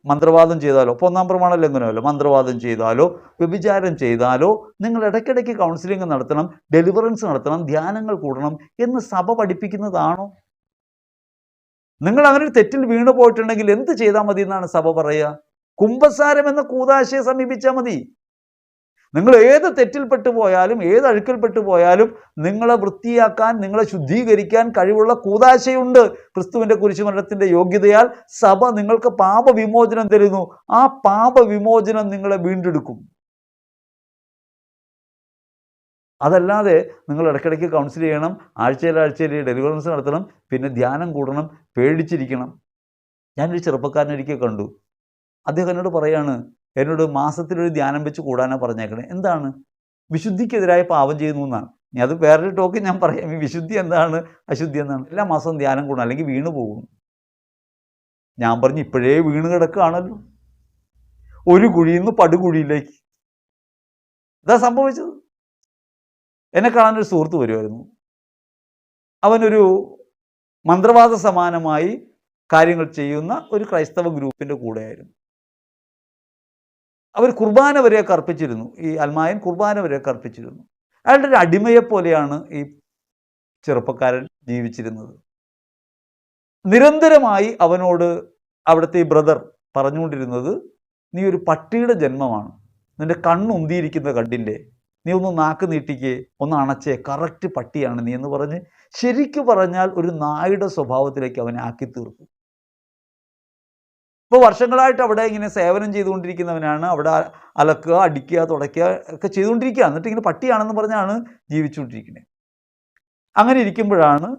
മന്ത്രവാദം ചെയ്താലോ, ഇപ്പോൾ 1-ാം പ്രമാണ ലംഘനമല്ലോ, മന്ത്രവാദം ചെയ്താലോ വ്യഭിചാരം ചെയ്താലോ നിങ്ങൾ ഇടയ്ക്കിടയ്ക്ക് കൗൺസിലിംഗ് നടത്തണം, ഡെലിവറൻസ് നടത്തണം, ധ്യാനങ്ങൾ കൂടണം എന്ന് സഭ പഠിപ്പിക്കുന്നതാണോ? നിങ്ങൾ അങ്ങനെ ഒരു തെറ്റിൽ വീണു പോയിട്ടുണ്ടെങ്കിൽ എന്ത് ചെയ്താൽ മതി എന്നാണ് സഭ പറയുക? കുമ്പസാരം എന്ന കൂദാശയെ സമീപിച്ചാൽ മതി. നിങ്ങൾ ഏത് തെറ്റിൽപ്പെട്ടു പോയാലും, ഏത് അഴുക്കിൽപ്പെട്ടു പോയാലും നിങ്ങളെ വൃത്തിയാക്കാൻ, നിങ്ങളെ ശുദ്ധീകരിക്കാൻ കഴിവുള്ള കൂദാശയുണ്ട്. ക്രിസ്തുവിൻ്റെ കുരിശുമരണത്തിൻ്റെ യോഗ്യതയാൽ സഭ നിങ്ങൾക്ക് പാപവിമോചനം തരുന്നു. ആ പാപവിമോചനം നിങ്ങളെ വീണ്ടെടുക്കും. അതല്ലാതെ നിങ്ങൾ ഇടയ്ക്കിടയ്ക്ക് കൗൺസിൽ ചെയ്യണം, ആഴ്ചയിൽ ഡെലിവറൻസ് നടത്തണം, പിന്നെ ധ്യാനം കൂടണം, പേടിച്ചിരിക്കണം. ഞാനൊരു ചെറുപ്പക്കാരനൊരിക്കൽ കണ്ടു. അദ്ദേഹം എന്നോട് പറയാണ്, എന്നോട് മാസത്തിലൊരു ധ്യാനം വെച്ച് കൂടാനാണ് പറഞ്ഞേക്കണേ. എന്താണ്? വിശുദ്ധിക്കെതിരായ പാപം ചെയ്യുന്നു എന്നാണ്. ഇനി അത് വേറൊരു ടോക്ക് ഞാൻ പറയാം. ഈ വിശുദ്ധി എന്താണ്, അശുദ്ധി എന്താണ്? എല്ലാ മാസവും ധ്യാനം കൂടണം, അല്ലെങ്കിൽ വീണ് പോകും. ഞാൻ പറഞ്ഞു, ഇപ്പോഴേ വീണ് കിടക്കുകയാണല്ലോ, ഒരു കുഴിയിൽ നിന്ന് പടുകുഴിയിലേക്ക്. ഇതാ സംഭവിച്ചത്. എന്നെ കാണാനൊരു സുഹൃത്ത് വരുമായിരുന്നു. അവനൊരു മന്ത്രവാദ സമാനമായി കാര്യങ്ങൾ ചെയ്യുന്ന ഒരു ക്രൈസ്തവ ഗ്രൂപ്പിൻ്റെ കൂടെയായിരുന്നു. അവർ കുർബാന വരെയൊക്കെ അർപ്പിച്ചിരുന്നു. ഈ അൽമായൻ കുർബാന വരെയൊക്കെ അർപ്പിച്ചിരുന്നു. അയാളുടെ ഒരു അടിമയെപ്പോലെയാണ് ഈ ചെറുപ്പക്കാരൻ ജീവിച്ചിരുന്നത്. നിരന്തരമായി അവനോട് അവിടുത്തെ ഈ ബ്രദർ പറഞ്ഞുകൊണ്ടിരുന്നത്, നീ ഒരു പട്ടിയുടെ ജന്മമാണ്, നിന്റെ കണ്ണുന്തിയിരിക്കുന്ന കണ്ടില്ലേ, നീ ഒന്ന് നാക്ക് നീട്ടിക്കേ, ഒന്ന് അണച്ചേ, കറക്റ്റ് പട്ടിയാണ് നീ എന്ന് പറഞ്ഞ് ശരിക്കു പറഞ്ഞാൽ ഒരു നായുടെ സ്വഭാവത്തിലേക്ക് അവനെ ആക്കി തീർത്തു. ഇപ്പോൾ വർഷങ്ങളായിട്ട് അവിടെ ഇങ്ങനെ സേവനം ചെയ്തുകൊണ്ടിരിക്കുന്നവനാണ്. അവിടെ അലക്കുക, അടിക്കുക, തുടയ്ക്കുക ഒക്കെ ചെയ്തുകൊണ്ടിരിക്കുക. എന്നിട്ട് ഇങ്ങനെ പട്ടിയാണെന്ന് പറഞ്ഞാണ് ജീവിച്ചുകൊണ്ടിരിക്കുന്നത്. അങ്ങനെ ഇരിക്കുമ്പോഴാണ്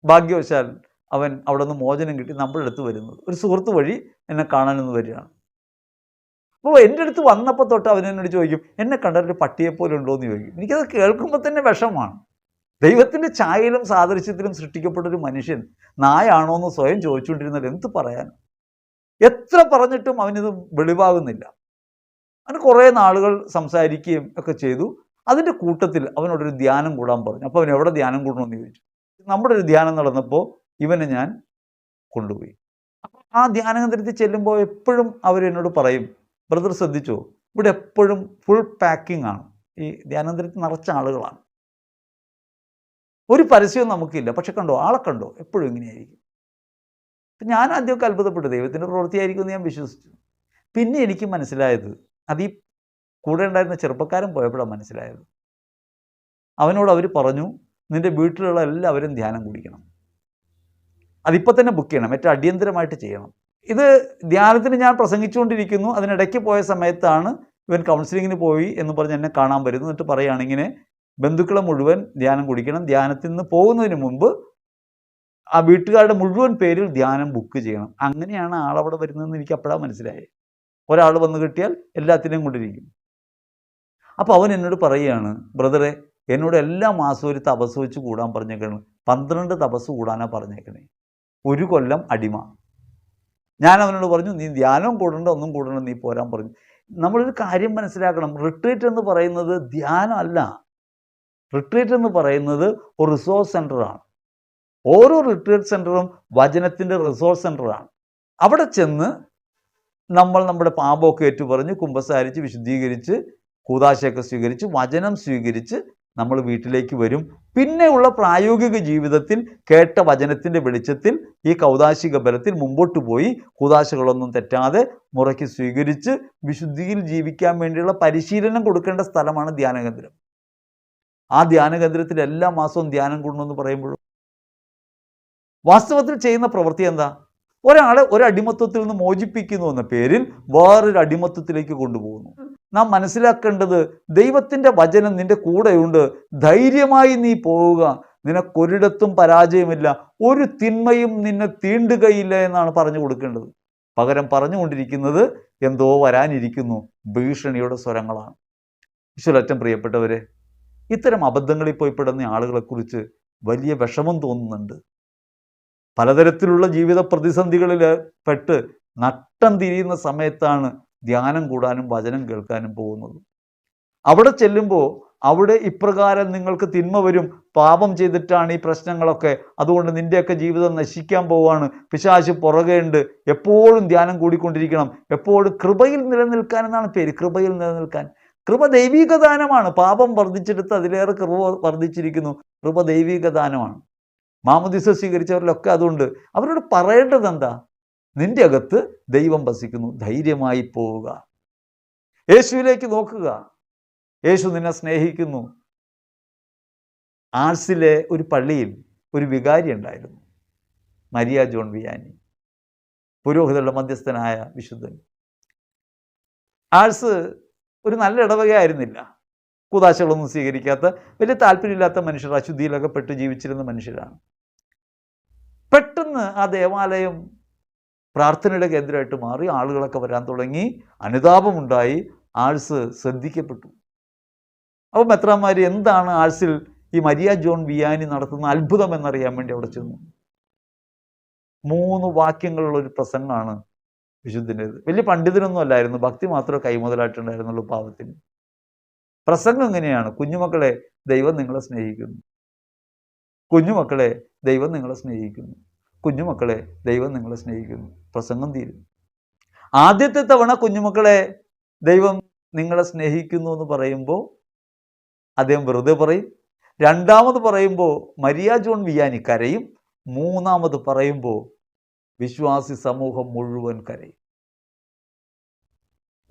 ഭാഗ്യവശാൽ അവൻ അവിടെ നിന്ന് മോചനം കിട്ടി നമ്മുടെ അടുത്ത് വരുന്നത്. ഒരു സുഹൃത്ത് വഴി എന്നെ കാണാനെന്ന് വരികയാണ്. അപ്പോൾ എൻ്റെ അടുത്ത് വന്നപ്പോൾ തൊട്ട് അവൻ എന്നോട് ചോദിക്കും, എന്നെ കണ്ടൊരു പട്ടിയെപ്പോലെ ഉണ്ടോ എന്ന് ചോദിക്കും. എനിക്കത് കേൾക്കുമ്പോൾ തന്നെ വിഷമമാണ്. ദൈവത്തിൻ്റെ ഛായയിലും സാദൃശ്യത്തിലും സൃഷ്ടിക്കപ്പെട്ടൊരു മനുഷ്യൻ നായാണോ എന്ന് സ്വയം ചോദിച്ചുകൊണ്ടിരുന്നാൽ എന്ത് പറയാൻ? എത്ര പറഞ്ഞിട്ടും അവനിത് വെളിവാകുന്നില്ല. അങ്ങനെ കുറേ നാളുകൾ സംസാരിക്കുകയും ഒക്കെ ചെയ്തു. അതിൻ്റെ കൂട്ടത്തിൽ അവനോടൊരു ധ്യാനം കൂടാൻ പറഞ്ഞു. അപ്പോൾ അവൻ എവിടെ ധ്യാനം കൂടണമെന്ന് ചോദിച്ചു. നമ്മുടെ ഒരു ധ്യാനം നടന്നപ്പോൾ ഇവനെ ഞാൻ കൊണ്ടുപോയി. ആ ധ്യാനകേന്ദ്രത്തിൽ ചെല്ലുമ്പോൾ എപ്പോഴും അവരെന്നോട് പറയും, ബ്രദർ ശ്രദ്ധിച്ചോ, ഇവിടെ എപ്പോഴും ഫുൾ പാക്കിംഗ് ആണ്. ഈ ധ്യാനകേന്ദ്രത്തിൽ നിറച്ച ആളുകളാണ്. ഒരു പരസ്യവും നമുക്കില്ല. പക്ഷെ കണ്ടോ, ആളെ കണ്ടോ, എപ്പോഴും ഇങ്ങനെയായിരിക്കും. ഞാൻ ആദ്യമൊക്കെ അത്ഭുതപ്പെട്ടു. ദൈവത്തിൻ്റെ പ്രവൃത്തിയായിരിക്കും എന്ന് ഞാൻ വിശ്വസിച്ചു. പിന്നെ എനിക്ക് മനസ്സിലായത്, അത് ഈ കൂടെ ഉണ്ടായിരുന്ന ചെറുപ്പക്കാരൻ പോയപ്പോഴാണ് മനസ്സിലായത്. അവനോട് അവർ പറഞ്ഞു, നിൻ്റെ വീട്ടിലുള്ള എല്ലാവരും ധ്യാനം കുടിക്കണം, അതിപ്പോൾ തന്നെ ബുക്ക് ചെയ്യണം, ഏറ്റവും അടിയന്തരമായിട്ട് ചെയ്യണം. ഇത് ധ്യാനത്തിന് ഞാൻ പ്രസംഗിച്ചുകൊണ്ടിരിക്കുന്നു. അതിനിടയ്ക്ക് പോയ സമയത്താണ് ഇവൻ കൗൺസിലിങ്ങിന് പോയി എന്ന് പറഞ്ഞ് എന്നെ കാണാൻ വരുന്നു. എന്നിട്ട് പറയുകയാണ്, ഇങ്ങനെ ബന്ധുക്കളെ മുഴുവൻ ധ്യാനം കുടിക്കണം, ധ്യാനത്തിൽ നിന്ന് പോകുന്നതിന് മുമ്പ് ആ വീട്ടുകാരുടെ മുഴുവൻ പേരിൽ ധ്യാനം ബുക്ക് ചെയ്യണം. അങ്ങനെയാണ് ആളവിടെ വരുന്നതെന്ന് എനിക്ക് അപ്പോഴാണ് മനസ്സിലായത്. ഒരാൾ വന്ന് കിട്ടിയാൽ എല്ലാത്തിനെയും കൊണ്ടിരിക്കും. അപ്പോൾ അവൻ എന്നോട് പറയുകയാണ്, ബ്രദറെ, എന്നോട് എല്ലാ മാസവും ഒരു തപസ് വെച്ച് കൂടാൻ പറഞ്ഞേക്കണം. 12 തപസ് കൂടാനാണ് പറഞ്ഞേക്കണേ. 1 കൊല്ലം അടിമ. ഞാൻ അവനോട് പറഞ്ഞു, നീ ധ്യാനവും കൂടണ്ട, ഒന്നും കൂടണ്ട, നീ പോരാൻ പറഞ്ഞു. നമ്മളൊരു കാര്യം മനസ്സിലാക്കണം, റിട്രീറ്റ് എന്ന് പറയുന്നത് ധ്യാനം അല്ല. റിട്രീറ്റ് എന്ന് പറയുന്നത് ഒരു റിസോഴ്സ് സെൻ്ററാണ്. ഓരോ റിട്രീറ്റ് സെൻ്ററും വചനത്തിൻ്റെ റിസോഴ്സ് സെൻ്ററാണ്. അവിടെ ചെന്ന് നമ്മൾ നമ്മുടെ പാപമൊക്കെ ഏറ്റുപറഞ്ഞ് കുമ്പസാരിച്ച് വിശുദ്ധീകരിച്ച് കൂദാശയൊക്കെ സ്വീകരിച്ച് വചനം സ്വീകരിച്ച് നമ്മൾ വീട്ടിലേക്ക് വരും. പിന്നെയുള്ള പ്രായോഗിക ജീവിതത്തിൽ കേട്ട വചനത്തിൻ്റെ വെളിച്ചത്തിൽ ഈ കൗദാശിക ബലത്തിൽ മുമ്പോട്ട് പോയി കൂദാശകളൊന്നും തെറ്റാതെ മുറയ്ക്ക് സ്വീകരിച്ച് വിശുദ്ധിയിൽ ജീവിക്കാൻ വേണ്ടിയുള്ള പരിശീലനം കൊടുക്കേണ്ട സ്ഥലമാണ് ധ്യാനകേന്ദ്രം. ആ ധ്യാനകേന്ദ്രത്തിൽ എല്ലാ മാസവും ധ്യാനം കൂടണമെന്ന് പറയുമ്പോഴും വാസ്തവത്തിൽ ചെയ്യുന്ന പ്രവൃത്തി എന്താ? ഒരാളെ ഒരു അടിമത്വത്തിൽ നിന്ന് മോചിപ്പിക്കുന്നു എന്ന പേരിൽ വേറൊരു അടിമത്വത്തിലേക്ക് കൊണ്ടുപോകുന്നു. നാം മനസ്സിലാക്കേണ്ടത്, ദൈവത്തിൻ്റെ വചനം നിന്റെ കൂടെയുണ്ട്, ധൈര്യമായി നീ പോവുക, നിനക്കൊരിടത്തും പരാജയമില്ല, ഒരു തിന്മയും നിന്നെ തീണ്ടുകയില്ല എന്നാണ് പറഞ്ഞു കൊടുക്കേണ്ടത്. പകരം പറഞ്ഞുകൊണ്ടിരിക്കുന്നത് എന്തോ വരാനിരിക്കുന്നു, ഭീഷണിയുടെ സ്വരങ്ങളാണ്. ഈശ്വരറ്റം പ്രിയപ്പെട്ടവരെ, ഇത്തരം അബദ്ധങ്ങളിൽ പോയി പെടുന്ന ആളുകളെക്കുറിച്ച് വലിയ വിഷമം തോന്നുന്നുണ്ട്. പലതരത്തിലുള്ള ജീവിത പ്രതിസന്ധികളിൽ പെട്ട് നട്ടം തിരിയുന്ന സമയത്താണ് ധ്യാനം കൂടാനും വചനം കേൾക്കാനും പോകുന്നത്. അവിടെ ചെല്ലുമ്പോൾ അവിടെ ഇപ്രകാരം നിങ്ങൾക്ക് തിന്മ വരും, പാപം ചെയ്തിട്ടാണ് ഈ പ്രശ്നങ്ങളൊക്കെ, അതുകൊണ്ട് നിൻ്റെയൊക്കെ ജീവിതം നശിക്കാൻ പോവാണ്, പിശാച് പുറകെയുണ്ട്, എപ്പോഴും ധ്യാനം കൂടിക്കൊണ്ടിരിക്കണം, എപ്പോഴും കൃപയിൽ നിലനിൽക്കാൻ എന്നാണ് പേര്. കൃപയിൽ നിലനിൽക്കാൻ. കൃപ ദൈവിക ദാനമാണ്. പാപം വർദ്ധിച്ചെടുത്ത് അതിലേറെ കൃപ വർദ്ധിച്ചിരിക്കുന്നു. കൃപ ദൈവിക ദാനമാണ്. മാമോദീസ സ്വീകരിച്ചവരിലൊക്കെ അതുകൊണ്ട് അവരോട് പറയേണ്ടത് എന്താ? നിന്റെ അകത്ത് ദൈവം വസിക്കുന്നു, ധൈര്യമായി പോവുക, യേശുവിലേക്ക് നോക്കുക, യേശു നിന്നെ സ്നേഹിക്കുന്നു. ആഴ്സിലെ ഒരു പള്ളിയിൽ ഒരു വികാരി ഉണ്ടായിരുന്നു, മരിയ ജോൺ വിയാനി, പുരോഹിതരുടെ മധ്യസ്ഥനായ വിശുദ്ധൻ. ആഴ്സ് ഒരു നല്ല ഇടവകയായിരുന്നില്ല. കൂദാശകളൊന്നും സ്വീകരിക്കാത്ത, വലിയ താല്പര്യമില്ലാത്ത മനുഷ്യർ, അശുദ്ധിയിലൊക്കെ പെട്ട് ജീവിച്ചിരുന്ന മനുഷ്യരാണ്. പെട്ടെന്ന് ആ ദേവാലയം പ്രാർത്ഥനയുടെ കേന്ദ്രമായിട്ട് മാറി, ആളുകളൊക്കെ വരാൻ തുടങ്ങി, അനുതാപമുണ്ടായി, ആഴ്സ് ശ്രദ്ധിക്കപ്പെട്ടു. അപ്പോൾ മെത്രാന്മാർ എന്താണ് ആഴ്സിൽ ഈ മരിയ ജോൺ വിയാനി നടത്തുന്ന അത്ഭുതം എന്നറിയാൻ വേണ്ടി അവിടെ ചെന്നു. 3 വാക്യങ്ങളുള്ള ഒരു പ്രസംഗമാണ് വിശുദ്ധൻ്റേത്. വലിയ പണ്ഡിതനൊന്നും അല്ലായിരുന്നു, ഭക്തി മാത്രമേ കൈമുതലായിട്ടുണ്ടായിരുന്നുള്ളൂ പാവത്തിന്. പ്രസംഗം എങ്ങനെയാണ്? കുഞ്ഞുമക്കളെ, ദൈവം നിങ്ങളെ സ്നേഹിക്കുന്നു. കുഞ്ഞുമക്കളെ, ദൈവം നിങ്ങളെ സ്നേഹിക്കുന്നു. കുഞ്ഞുമക്കളെ, ദൈവം നിങ്ങളെ സ്നേഹിക്കുന്നു. പ്രസംഗം തീരും. ആദ്യത്തെ തവണ കുഞ്ഞുമക്കളെ, ദൈവം നിങ്ങളെ സ്നേഹിക്കുന്നു എന്ന് പറയുമ്പോൾ അദ്ദേഹം വെറുതെ പറയും. രണ്ടാമത് പറയുമ്പോൾ മരിയ ജോൺ വിയാനി കരയും. മൂന്നാമത് പറയുമ്പോൾ വിശ്വാസി സമൂഹം മുഴുവൻ കരയും.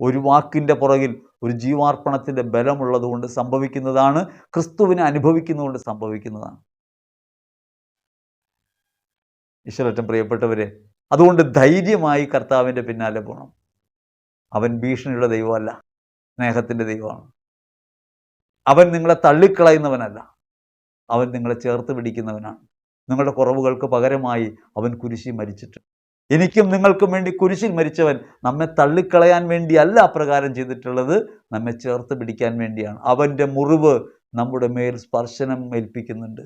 ഒരു വാക്കിൻ്റെ പുറകിൽ ഒരു ജീവാർപ്പണത്തിൻ്റെ ബലമുള്ളത് കൊണ്ട് സംഭവിക്കുന്നതാണ്, ക്രിസ്തുവിനെ അനുഭവിക്കുന്നതുകൊണ്ട് സംഭവിക്കുന്നതാണ്. ഈശ്വരറ്റം പ്രിയപ്പെട്ടവരെ, അതുകൊണ്ട് ധൈര്യമായി കർത്താവിൻ്റെ പിന്നാലെ പോകണം. അവൻ ഭീഷണിയുടെ ദൈവമല്ല, സ്നേഹത്തിൻ്റെ ദൈവമാണ്. അവൻ നിങ്ങളെ തള്ളിക്കളയുന്നവനല്ല, അവൻ നിങ്ങളെ ചേർത്ത് പിടിക്കുന്നവനാണ്. നിങ്ങളുടെ കുറവുകൾക്ക് പകരമായി അവൻ കുരിശിൽ മരിച്ചിട്ടുണ്ട്. എനിക്കും നിങ്ങൾക്കും വേണ്ടി കുരിശിൽ മരിച്ചവൻ നമ്മെ തള്ളിക്കളയാൻ വേണ്ടിയല്ല അപ്രകാരം ചെയ്തിട്ടുള്ളത്, നമ്മെ ചേർത്ത് പിടിക്കാൻ വേണ്ടിയാണ്. അവൻ്റെ മുറിവ് നമ്മുടെ മേൽ സ്പർശനം ഏൽപ്പിക്കുന്നുണ്ട്.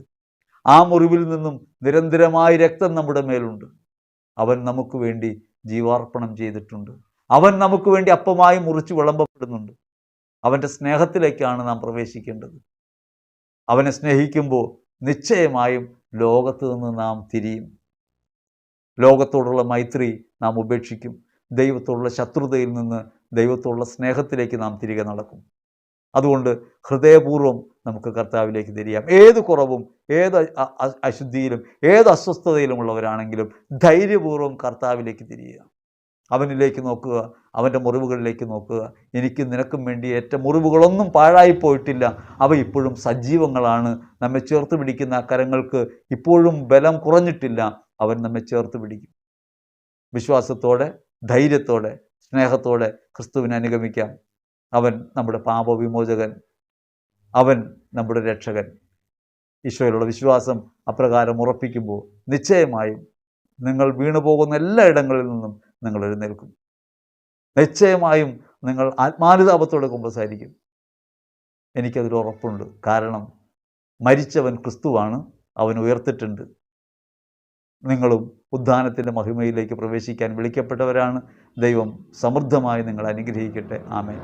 ആ മുറിവിൽ നിന്നും നിരന്തരമായ രക്തം നമ്മുടെ മേലുണ്ട്. അവൻ നമുക്ക് വേണ്ടി ജീവാർപ്പണം ചെയ്തിട്ടുണ്ട്. അവൻ നമുക്ക് വേണ്ടി അപ്പമായി മുറിച്ച് വിളമ്പപ്പെടുന്നുണ്ട്. അവൻ്റെ സ്നേഹത്തിലേക്കാണ് നാം പ്രവേശിക്കേണ്ടത്. അവനെ സ്നേഹിക്കുമ്പോൾ നിശ്ചയമായും ലോകത്ത് നിന്ന് നാം തിരിയും. ലോകത്തോടുള്ള മൈത്രി നാം ഉപേക്ഷിക്കും. ദൈവത്തോടുള്ള ശത്രുതയിൽ നിന്ന് ദൈവത്തോടുള്ള സ്നേഹത്തിലേക്ക് നാം തിരികെ നടക്കും. അതുകൊണ്ട് ഹൃദയപൂർവ്വം നമുക്ക് കർത്താവിലേക്ക് തിരിയാം. ഏത് കുറവും, ഏത് അശുദ്ധിയിലും, ഏത് അസ്വസ്ഥതയിലുമുള്ളവരാണെങ്കിലും ധൈര്യപൂർവ്വം കർത്താവിലേക്ക് തിരിയുക. അവനിലേക്ക് നോക്കുക, അവൻ്റെ മുറിവുകളിലേക്ക് നോക്കുക. എനിക്കും നിനക്കും വേണ്ടി ഏറ്റ മുറിവുകളൊന്നും പാഴായിപ്പോയിട്ടില്ല, അവ ഇപ്പോഴും സജീവങ്ങളാണ്. നമ്മെ ചേർത്ത് പിടിക്കുന്ന കരങ്ങൾക്ക് ഇപ്പോഴും ബലം കുറഞ്ഞിട്ടില്ല. അവൻ നമ്മെ ചേർത്ത് പിടിക്കും. വിശ്വാസത്തോടെ, ധൈര്യത്തോടെ, സ്നേഹത്തോടെ ക്രിസ്തുവിനെ അനുഗമിക്കാം. അവൻ നമ്മുടെ പാപവിമോചകൻ, അവൻ നമ്മുടെ രക്ഷകൻ. ഈശോയിലുള്ള വിശ്വാസം അപ്രകാരം ഉറപ്പിക്കുമ്പോൾ നിശ്ചയമായും നിങ്ങൾ വീണുപോകുന്ന എല്ലാ ഇടങ്ങളിൽ നിന്നും നിങ്ങൾ എഴുന്നേൽക്കും. നിശ്ചയമായും നിങ്ങൾ ആത്മാനുതാപത്തോടെ കുമ്പസാരിക്കും. എനിക്കതിൽ ഉറപ്പുണ്ട്. കാരണം മരിച്ചവൻ ക്രിസ്തുവാണ്, അവൻ ഉയർത്തിട്ടുണ്ട്. നിങ്ങളും ഉദ്ധാനത്തിൻ്റെ മഹിമയിലേക്ക് പ്രവേശിക്കാൻ വിളിക്കപ്പെട്ടവരാണ്. ദൈവം സമൃദ്ധമായി നിങ്ങളെ അനുഗ്രഹിക്കട്ടെ. ആമേൻ.